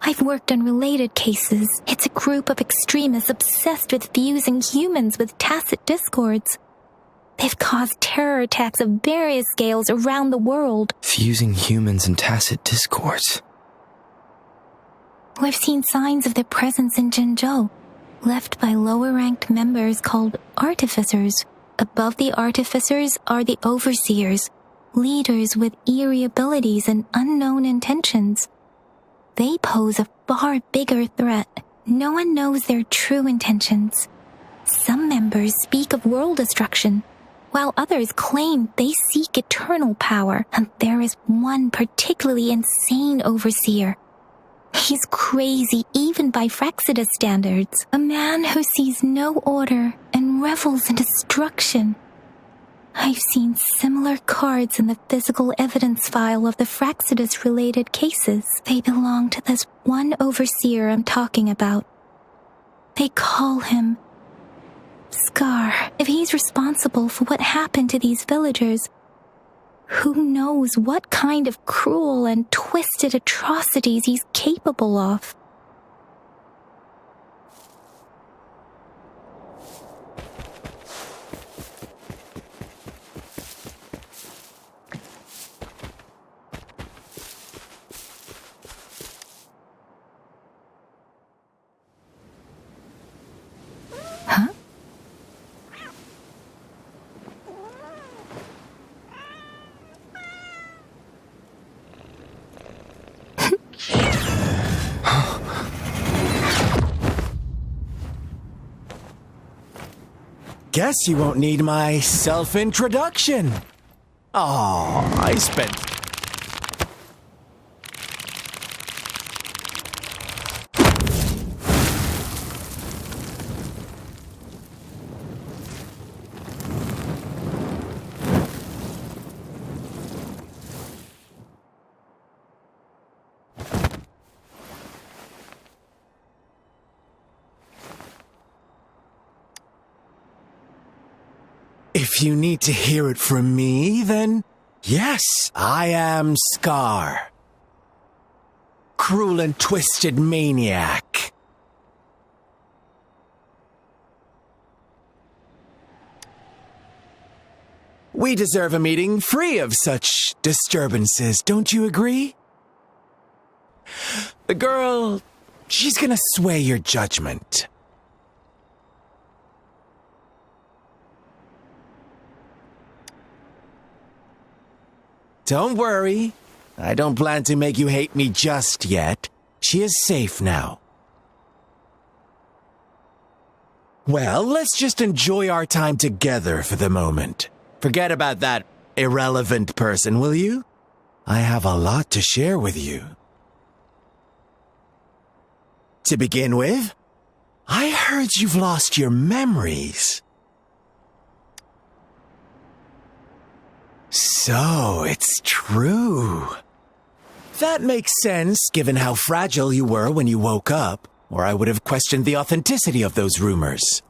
I've worked on related cases. It's a group of extremists obsessed with fusing humans with tacit discords. They've caused terror attacks of various scales around the world. Fusing humans and tacit discords. We've seen signs of their presence in Jinzhou, left by lower-ranked members called artificers. Above the artificers are the overseers, leaders with eerie abilities and unknown intentions. They pose a far bigger threat. No one knows their true intentions. Some members speak of world destruction, while others claim they seek eternal power, and there is one particularly insane overseer. He's crazy even by Fraxidus standards. A man who sees no order and revels in destruction. I've seen similar cards in the physical evidence file of the Fraxidus-related cases. They belong to this one overseer I'm talking about. They call him Scar. If he's responsible for what happened to these villagers, who knows what kind of cruel and twisted atrocities he's capable of? Huh? Guess you won't need my self-introduction. Oh, I spent... If you need to hear it from me, then yes, I am Scar. Cruel and twisted maniac. We deserve a meeting free of such disturbances, don't you agree? The girl, she's gonna sway your judgment. Don't worry. I don't plan to make you hate me just yet. She is safe now. Well, let's just enjoy our time together for the moment. Forget about that irrelevant person, will you? I have a lot to share with you. To begin with, I heard you've lost your memories. So, it's true. That makes sense, given how fragile you were when you woke up, or I would have questioned the authenticity of those rumors.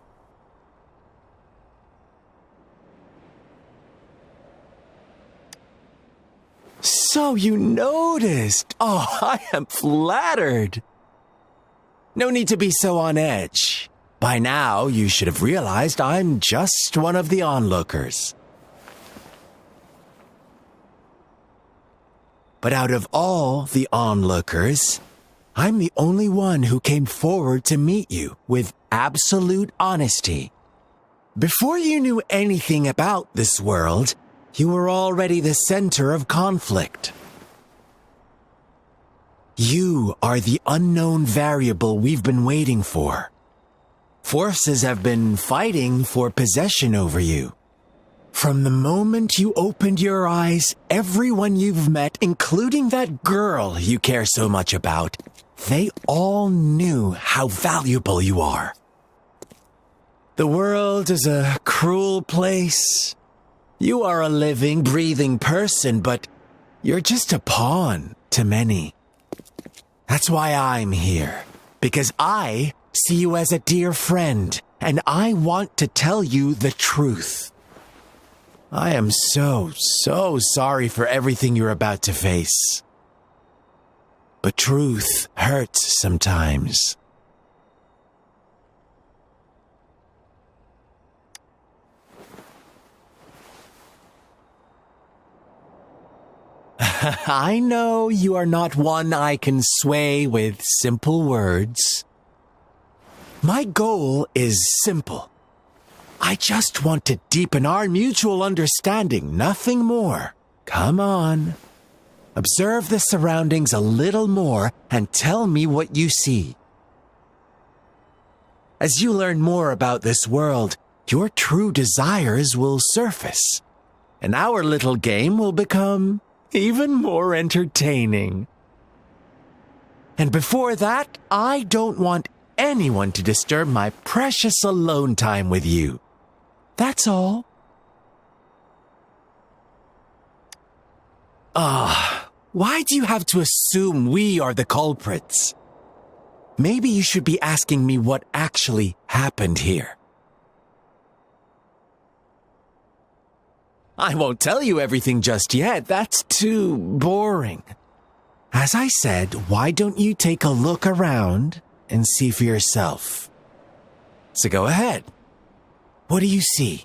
So you noticed. Oh, I am flattered. No need to be so on edge. By now, you should have realized I'm just one of the onlookers. But out of all the onlookers, I'm the only one who came forward to meet you with absolute honesty. Before you knew anything about this world, you were already the center of conflict. You are the unknown variable we've been waiting for. Forces have been fighting for possession over you. From the moment you opened your eyes, everyone you've met, including that girl you care so much about, they all knew how valuable you are. The world is a cruel place. You are a living, breathing person, but you're just a pawn to many. That's why I'm here. Because I see you as a dear friend, and I want to tell you the truth. I am so sorry for everything you're about to face. But truth hurts sometimes. I know you are not one I can sway with simple words. My goal is simple. I just want to deepen our mutual understanding, nothing more. Come on. Observe the surroundings a little more and tell me what you see. As you learn more about this world, your true desires will surface, and our little game will become even more entertaining. And before that, I don't want anyone to disturb my precious alone time with you. That's all. Why do you have to assume we are the culprits? Maybe you should be asking me what actually happened here. I won't tell you everything just yet. That's too boring. As I said, why don't you take a look around and see for yourself? So go ahead. What do you see?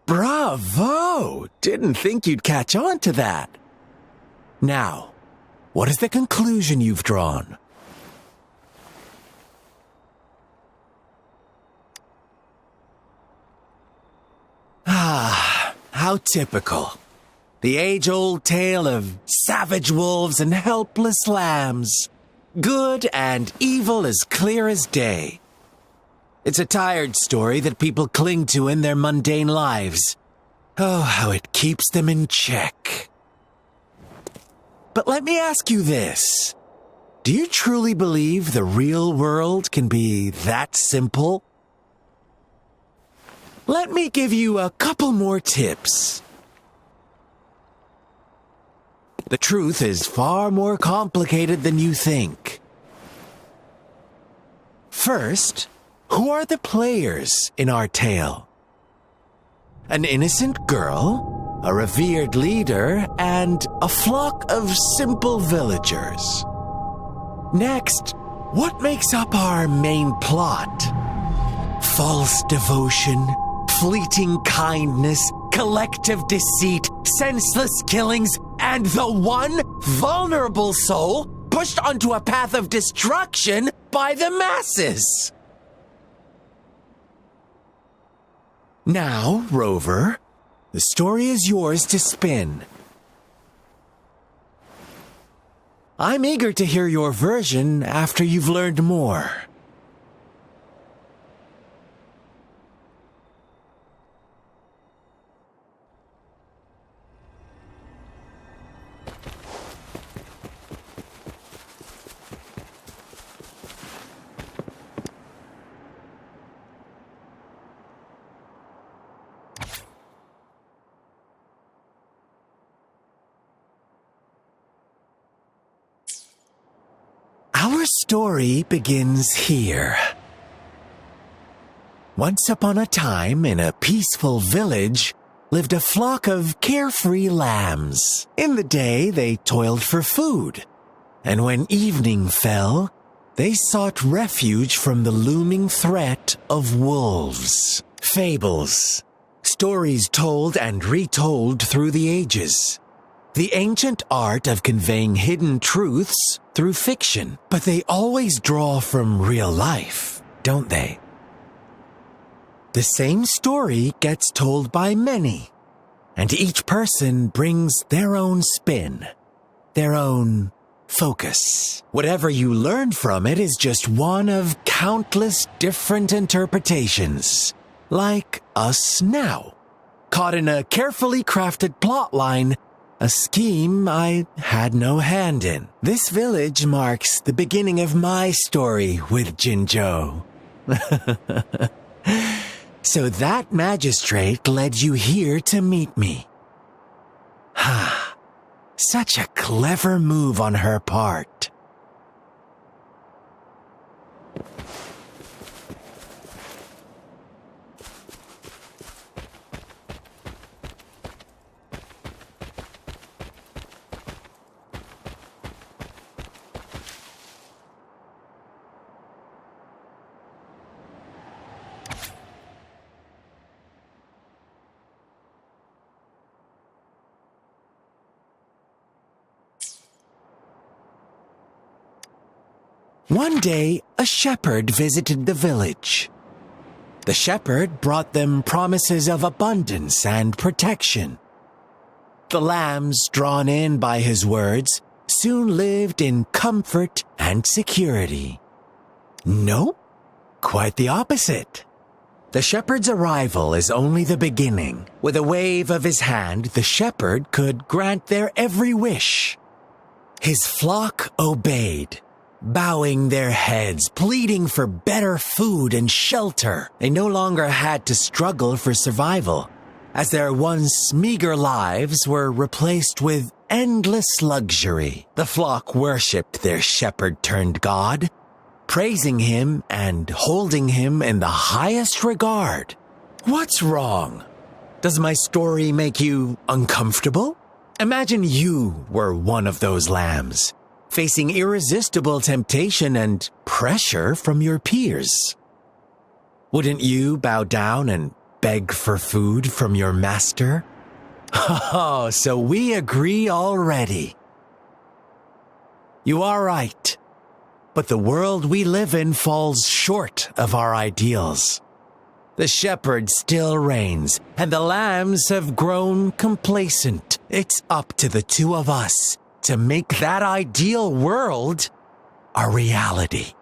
Bravo! Didn't think you'd catch on to that. Now, what is the conclusion you've drawn? How typical. The age-old tale of savage wolves and helpless lambs. Good and evil as clear as day. It's a tired story that people cling to in their mundane lives. Oh, how it keeps them in check. But let me ask you this. Do you truly believe the real world can be that simple? Let me give you a couple more tips. The truth is far more complicated than you think. First, who are the players in our tale? An innocent girl, a revered leader, and a flock of simple villagers. Next, what makes up our main plot? False devotion, fleeting kindness, collective deceit, senseless killings, and the one vulnerable soul pushed onto a path of destruction by the masses. Now, Rover, the story is yours to spin. I'm eager to hear your version after you've learned more. Our story begins here. Once upon a time, in a peaceful village, lived a flock of carefree lambs. In the day, they toiled for food, and when evening fell, they sought refuge from the looming threat of wolves. Fables, stories told and retold through the ages. The ancient art of conveying hidden truths through fiction, but they always draw from real life, don't they? The same story gets told by many, and each person brings their own spin, their own focus. Whatever you learn from it is just one of countless different interpretations, like us now, caught in a carefully crafted plotline, a scheme I had no hand in. This village marks the beginning of my story with Jinzhou. So that magistrate led you here to meet me. Such a clever move on her part. One day, a shepherd visited the village. The shepherd brought them promises of abundance and protection. The lambs, drawn in by his words, soon lived in comfort and security. No, quite the opposite. The shepherd's arrival is only the beginning. With a wave of his hand, the shepherd could grant their every wish. His flock obeyed, bowing their heads, pleading for better food and shelter. They no longer had to struggle for survival, as their once meager lives were replaced with endless luxury. The flock worshipped their shepherd-turned-god, praising him and holding him in the highest regard. What's wrong? Does my story make you uncomfortable? Imagine you were one of those lambs, facing irresistible temptation and pressure from your peers. Wouldn't you bow down and beg for food from your master? Oh, so we agree already. You are right, but the world we live in falls short of our ideals. The shepherd still reigns, and the lambs have grown complacent. It's up to the two of us to make that ideal world a reality.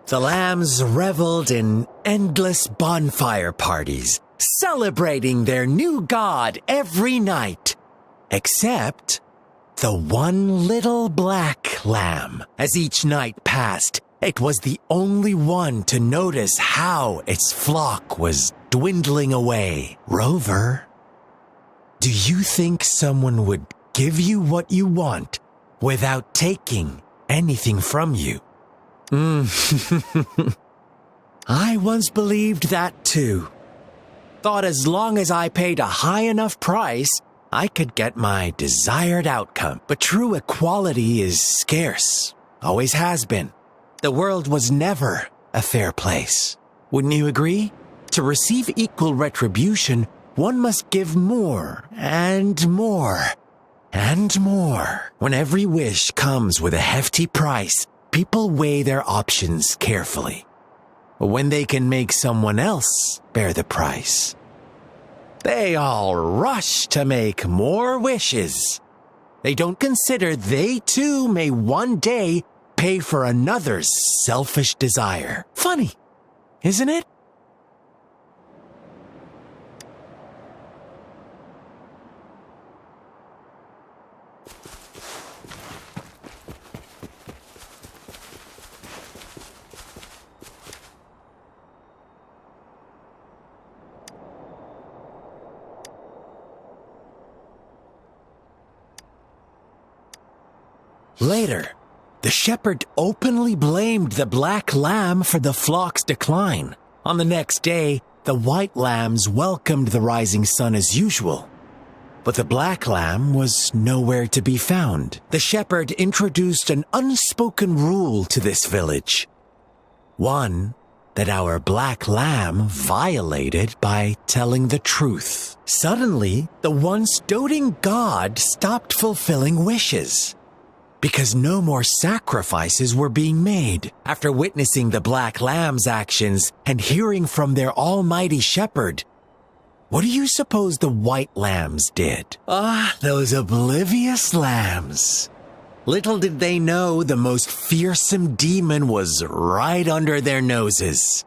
The lambs reveled in endless bonfire parties, celebrating their new god every night, except the one little black lamb. As each night passed, it was the only one to notice how its flock was dwindling away. Rover, do you think someone would give you what you want without taking anything from you? I once believed that too. Thought as long as I paid a high enough price, I could get my desired outcome. But true equality is scarce. Always has been. The world was never a fair place. Wouldn't you agree? To receive equal retribution, one must give more and more and more. When every wish comes with a hefty price, people weigh their options carefully. When they can make someone else bear the price, they all rush to make more wishes. They don't consider they too may one day pay for another's selfish desire. Funny, isn't it? Later, the shepherd openly blamed the black lamb for the flock's decline. On the next day, the white lambs welcomed the rising sun as usual. But the black lamb was nowhere to be found. The shepherd introduced an unspoken rule to this village. One that our black lamb violated by telling the truth. Suddenly, the once doting god stopped fulfilling wishes, because no more sacrifices were being made. After witnessing the black lamb's actions and hearing from their almighty shepherd, what do you suppose the white lambs did? Those oblivious lambs. Little did they know the most fearsome demon was right under their noses.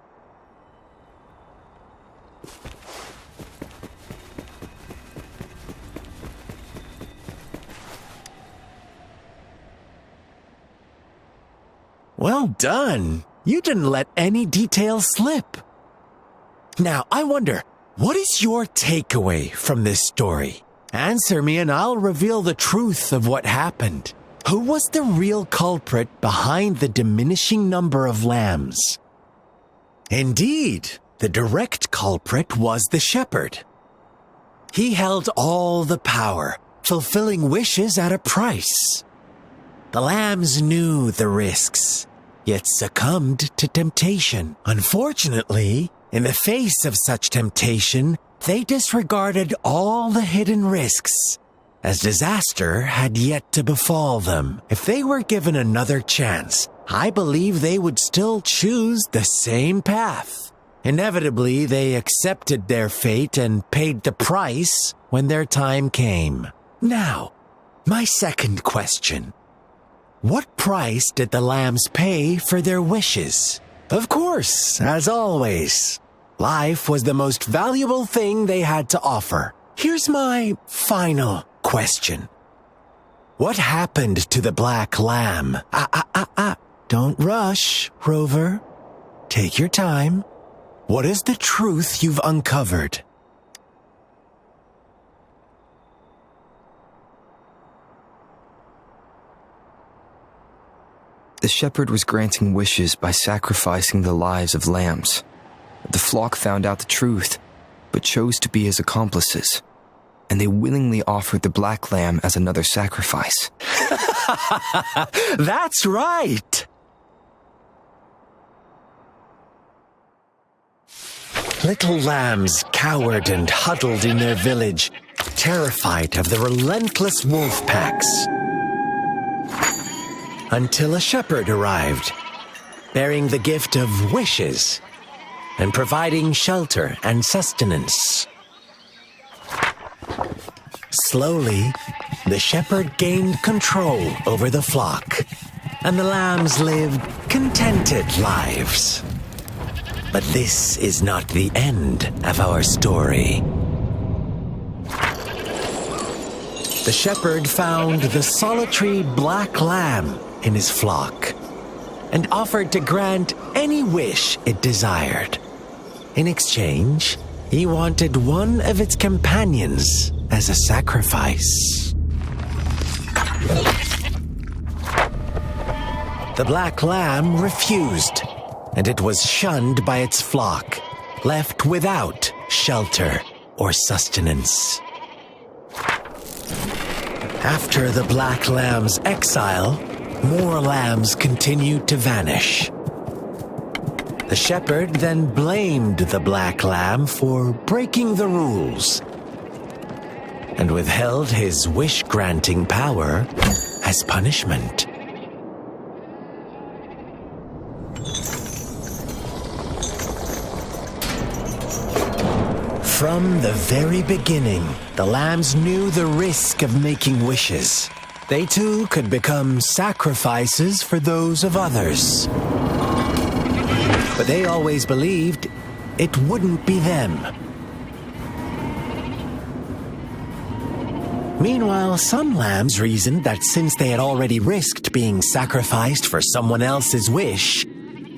Well done. You didn't let any details slip. Now, I wonder, what is your takeaway from this story? Answer me and I'll reveal the truth of what happened. Who was the real culprit behind the diminishing number of lambs? Indeed, the direct culprit was the shepherd. He held all the power, fulfilling wishes at a price. The lambs knew the risks, yet succumbed to temptation. Unfortunately, in the face of such temptation, they disregarded all the hidden risks, as disaster had yet to befall them. If they were given another chance, I believe they would still choose the same path. Inevitably, they accepted their fate and paid the price when their time came. Now, my second question. What price did the lambs pay for their wishes? Of course, as always, life was the most valuable thing they had to offer. Here's my final question. What happened to the black lamb? Don't rush, Rover. Take your time. What is the truth you've uncovered? The shepherd was granting wishes by sacrificing the lives of lambs. The flock found out the truth, but chose to be his accomplices, and they willingly offered the black lamb as another sacrifice. That's right! Little lambs cowered and huddled in their village, terrified of the relentless wolf packs. Until a shepherd arrived, bearing the gift of wishes and providing shelter and sustenance. Slowly, the shepherd gained control over the flock, and the lambs lived contented lives. But this is not the end of our story. The shepherd found the solitary black lamb in his flock and offered to grant any wish it desired. In exchange, he wanted one of its companions as a sacrifice. The black lamb refused, and it was shunned by its flock, left without shelter or sustenance. After the black lamb's exile, more lambs continued to vanish. The shepherd then blamed the black lamb for breaking the rules and withheld his wish-granting power as punishment. From the very beginning, the lambs knew the risk of making wishes. They too could become sacrifices for those of others. But they always believed it wouldn't be them. Meanwhile, some lambs reasoned that since they had already risked being sacrificed for someone else's wish,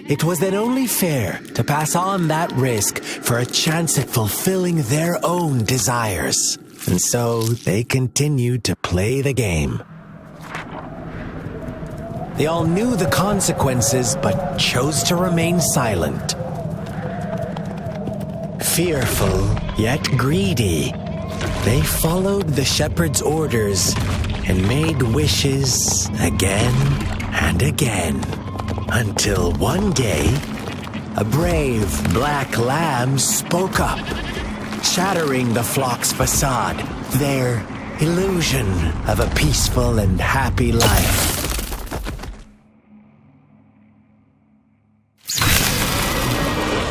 it was then only fair to pass on that risk for a chance at fulfilling their own desires. And so they continued to play the game. They all knew the consequences, but chose to remain silent. Fearful, yet greedy, they followed the shepherd's orders and made wishes again and again. Until one day, a brave black lamb spoke up, shattering the flock's facade, their illusion of a peaceful and happy life.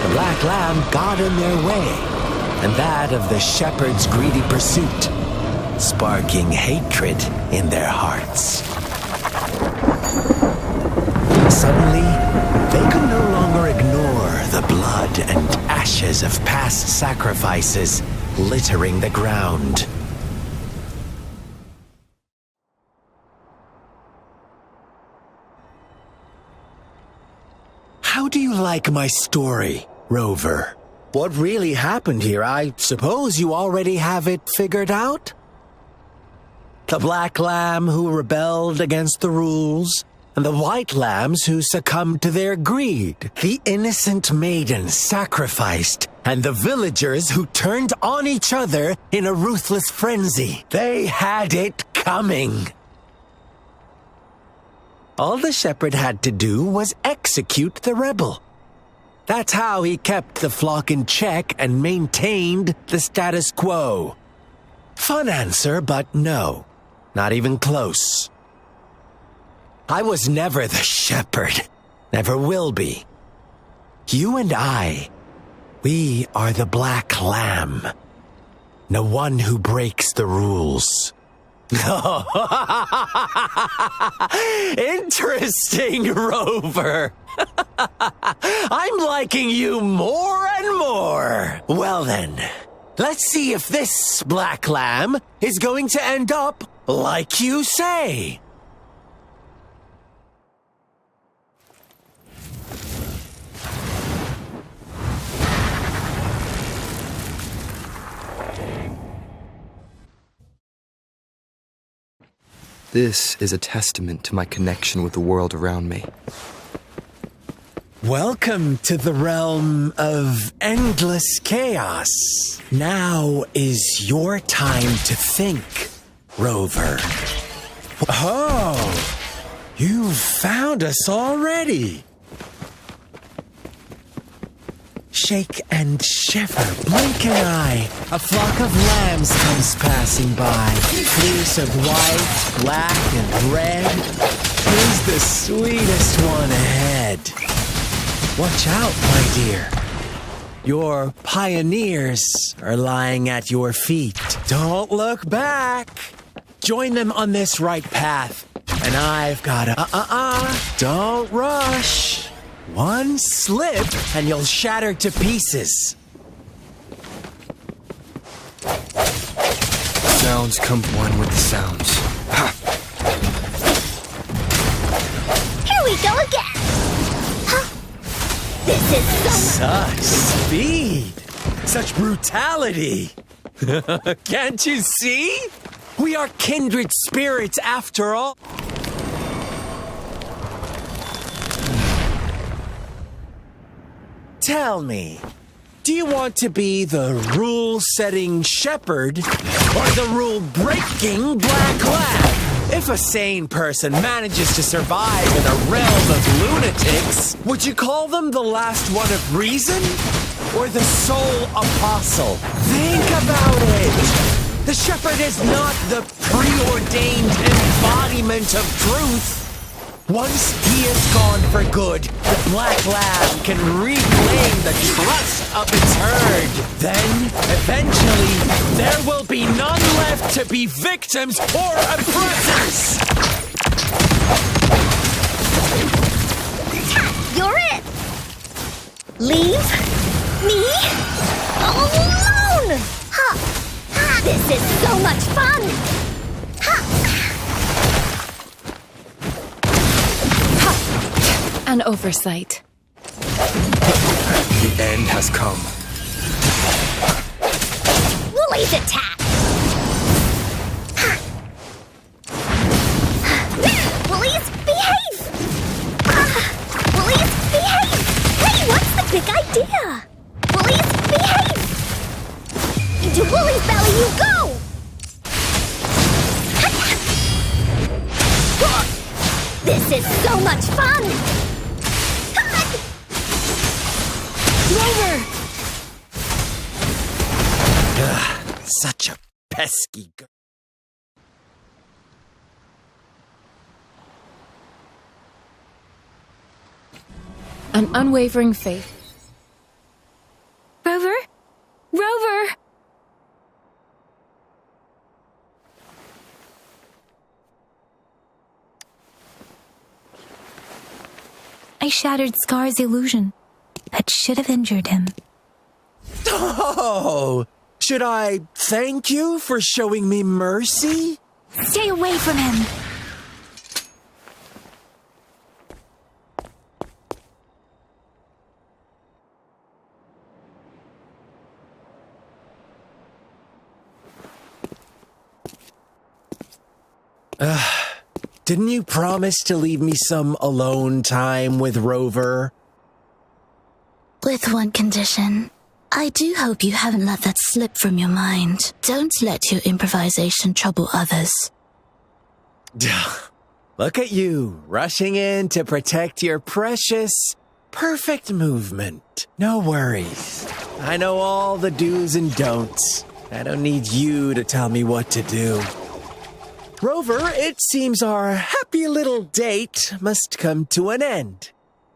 The black lamb got in their way, and that of the shepherd's greedy pursuit, sparking hatred in their hearts. Suddenly, they could no longer ignore the blood and ashes of past sacrifices littering the ground. like my story, Rover? What really happened here? I suppose you already have it figured out? The black lamb who rebelled against the rules, and the white lambs who succumbed to their greed. The innocent maiden sacrificed, and the villagers who turned on each other in a ruthless frenzy. They had it coming. All the shepherd had to do was execute the rebel. That's how he kept the flock in check and maintained the status quo. Fun answer, but no. Not even close. I was never the shepherd. Never will be. You and I, we are the black lamb. The one who breaks the rules. Interesting, Rover. I'm liking you more and more. Well then, let's see if this black lamb is going to end up like you say. This is a testament to my connection with the world around me. Welcome to the realm of endless chaos. Now is your time to think, Rover. Oh, you've found us already. Shake and shiver, blink an eye. A flock of lambs comes passing by. Fleece of white, black, and red. Here's the sweetest one ahead. Watch out, my dear. Your pioneers are lying at your feet. Don't look back. Join them on this right path. And I've got a Don't rush. One slip and you'll shatter to pieces. Sounds come one with the sounds. Ha! Here we go again. Huh? This is Such speed. Such brutality. Can't you see? We are kindred spirits after all. Tell me, do you want to be the rule-setting shepherd or the rule-breaking black lamb? If a sane person manages to survive in a realm of lunatics, would you call them the last one of reason or the sole apostle? Think about it. The shepherd is not the preordained embodiment of truth. Once he is gone for good, the black lamb can reclaim the trust of its herd. Then, eventually, there will be none left to be victims or oppressors! You're it! Leave me alone! Ha! This is so much fun! Ha! An oversight. The end has come. Woolly's attack! Woollies, behave! Woollies, behave! Hey, what's the big idea? Woollies, behave! Into Woolly's belly you go! This is so much fun! Rover! Such a pesky girl. An unwavering faith. Rover? Rover! I shattered Scar's illusion. That should have injured him. Oh! Should I thank you for showing me mercy? Stay away from him! Didn't you promise to leave me some alone time with Rover? With one condition. I do hope you haven't let that slip from your mind. Don't let your improvisation trouble others. Look at you, rushing in to protect your precious, perfect movement. No worries. I know all the do's and don'ts. I don't need you to tell me what to do. Rover, it seems our happy little date must come to an end.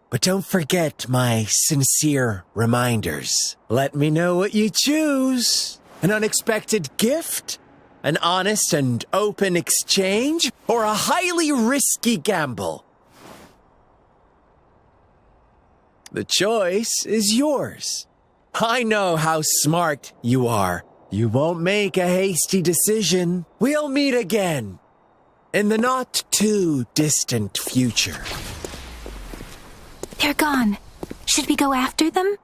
But don't forget my sincere reminders. Let me know what you choose. An unexpected gift? An honest and open exchange? Or a highly risky gamble? The choice is yours. I know how smart you are. You won't make a hasty decision. We'll meet again in the not-too-distant future. They're gone. Should we go after them?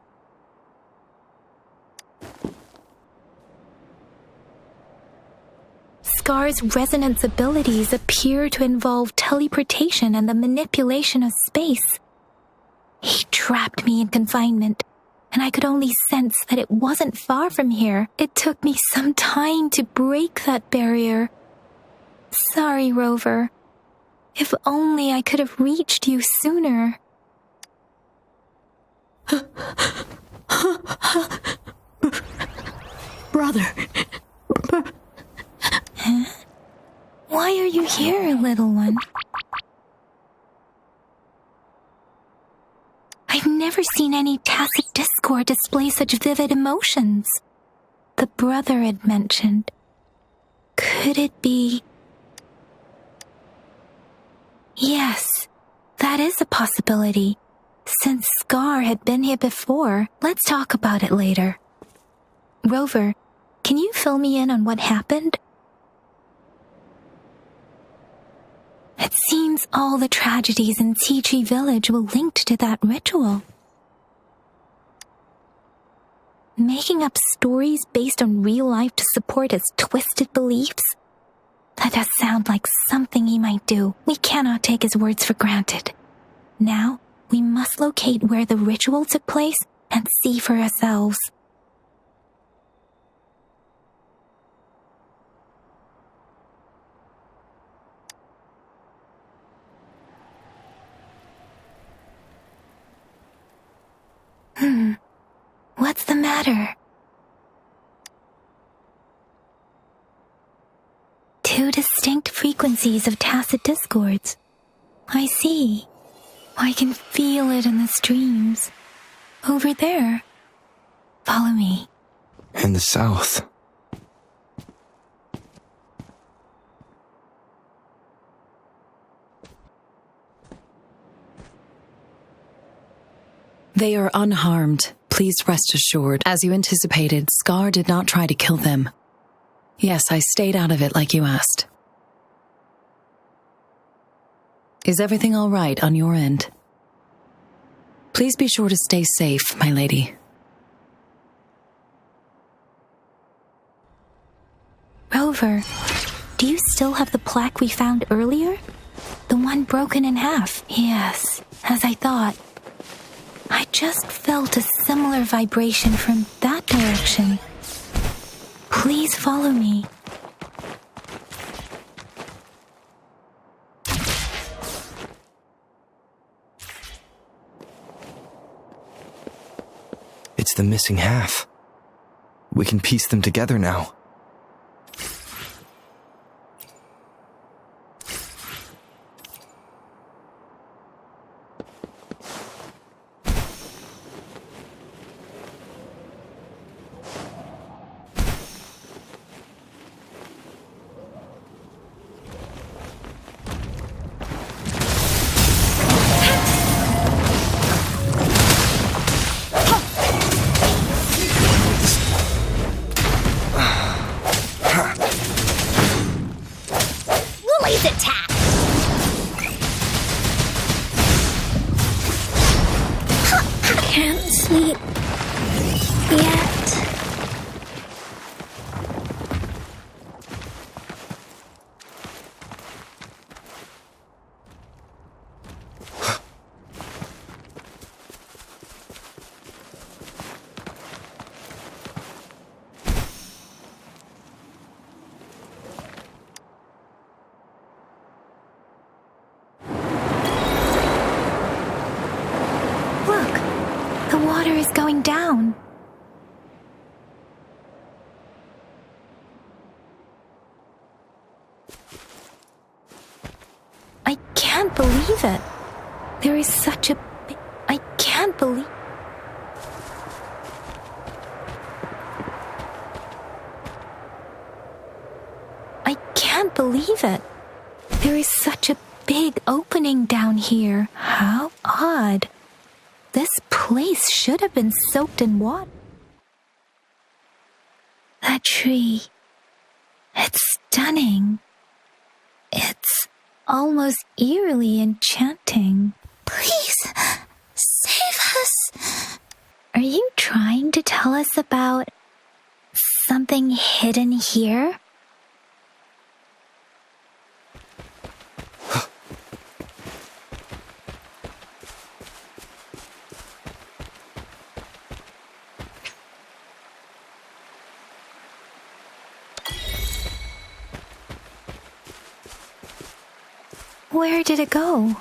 Scar's resonance abilities appear to involve teleportation and the manipulation of space. He trapped me in confinement, and I could only sense that it wasn't far from here. It took me some time to break that barrier. Sorry, Rover. If only I could have reached you sooner. Brother. Huh? Why are you here, little one? I've never seen any tacit discord display such vivid emotions. The brother had mentioned. Could it be? Yes, that is a possibility. Since Scar had been here before, let's talk about it later. Rover, can you fill me in on what happened? It seems all the tragedies in Tea Tree Village were linked to that ritual. Making up stories based on real life to support his twisted beliefs? That does sound like something he might do. We cannot take his words for granted. Now, we must locate where the ritual took place and see for ourselves. What's the matter? Two distinct frequencies of tacit discords. I see. I can feel it in the streams. Over there. Follow me. In the south. They are unharmed. Please rest assured. As you anticipated, Scar did not try to kill them. Yes, I stayed out of it like you asked. Is everything all right on your end? Please be sure to stay safe, my lady. Rover, do you still have the plaque we found earlier? The one broken in half. Yes, as I thought. I just felt a similar vibration from that direction. Please follow me. It's the missing half. We can piece them together now. Lily's attack! Can't sleep yet. The water is going down. I can't believe it. There is such a... I can't believe... I can't believe it. There is such a big opening down here. How odd. This place should have been soaked in water. That tree. It's stunning. It's almost eerily enchanting. Please, save us. Are you trying to tell us about something hidden here? Where did it go?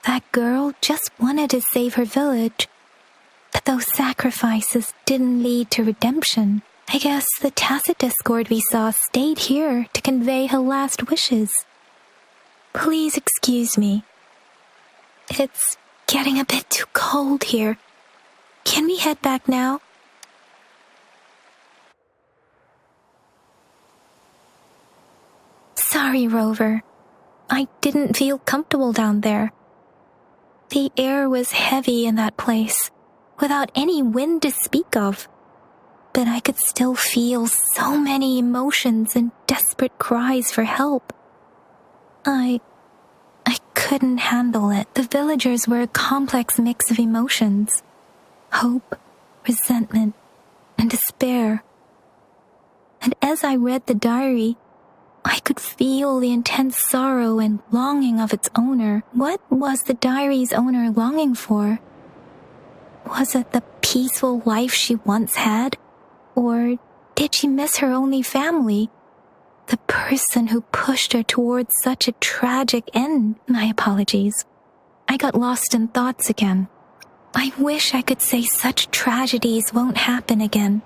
That girl just wanted to save her village. But those sacrifices didn't lead to redemption. I guess the tacit discord we saw stayed here to convey her last wishes. Please excuse me. It's getting a bit too cold here. Can we head back now? Sorry, Rover. I didn't feel comfortable down there. The air was heavy in that place, without any wind to speak of. But I could still feel so many emotions and desperate cries for help. I couldn't handle it. The villagers were a complex mix of emotions. Hope, resentment, and despair. And as I read the diary, I could feel the intense sorrow and longing of its owner. What was the diary's owner longing for? Was it the peaceful life she once had? Or did she miss her only family? The person who pushed her towards such a tragic end? My apologies. I got lost in thoughts again. I wish I could say such tragedies won't happen again.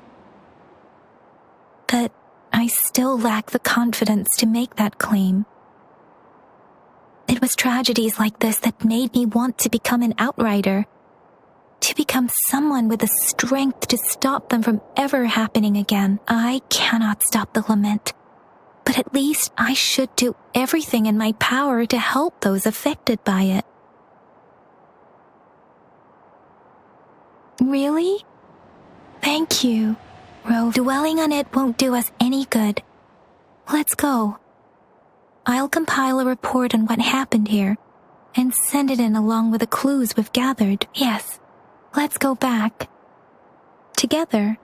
But I still lack the confidence to make that claim. It was tragedies like this that made me want to become an outrider. To become someone with the strength to stop them from ever happening again. I cannot stop the lament, but at least I should do everything in my power to help those affected by it. Really? Thank you, Rover. Dwelling on it won't do us any good. Let's go. I'll compile a report on what happened here and send it in along with the clues we've gathered. Yes. Let's go back. Together.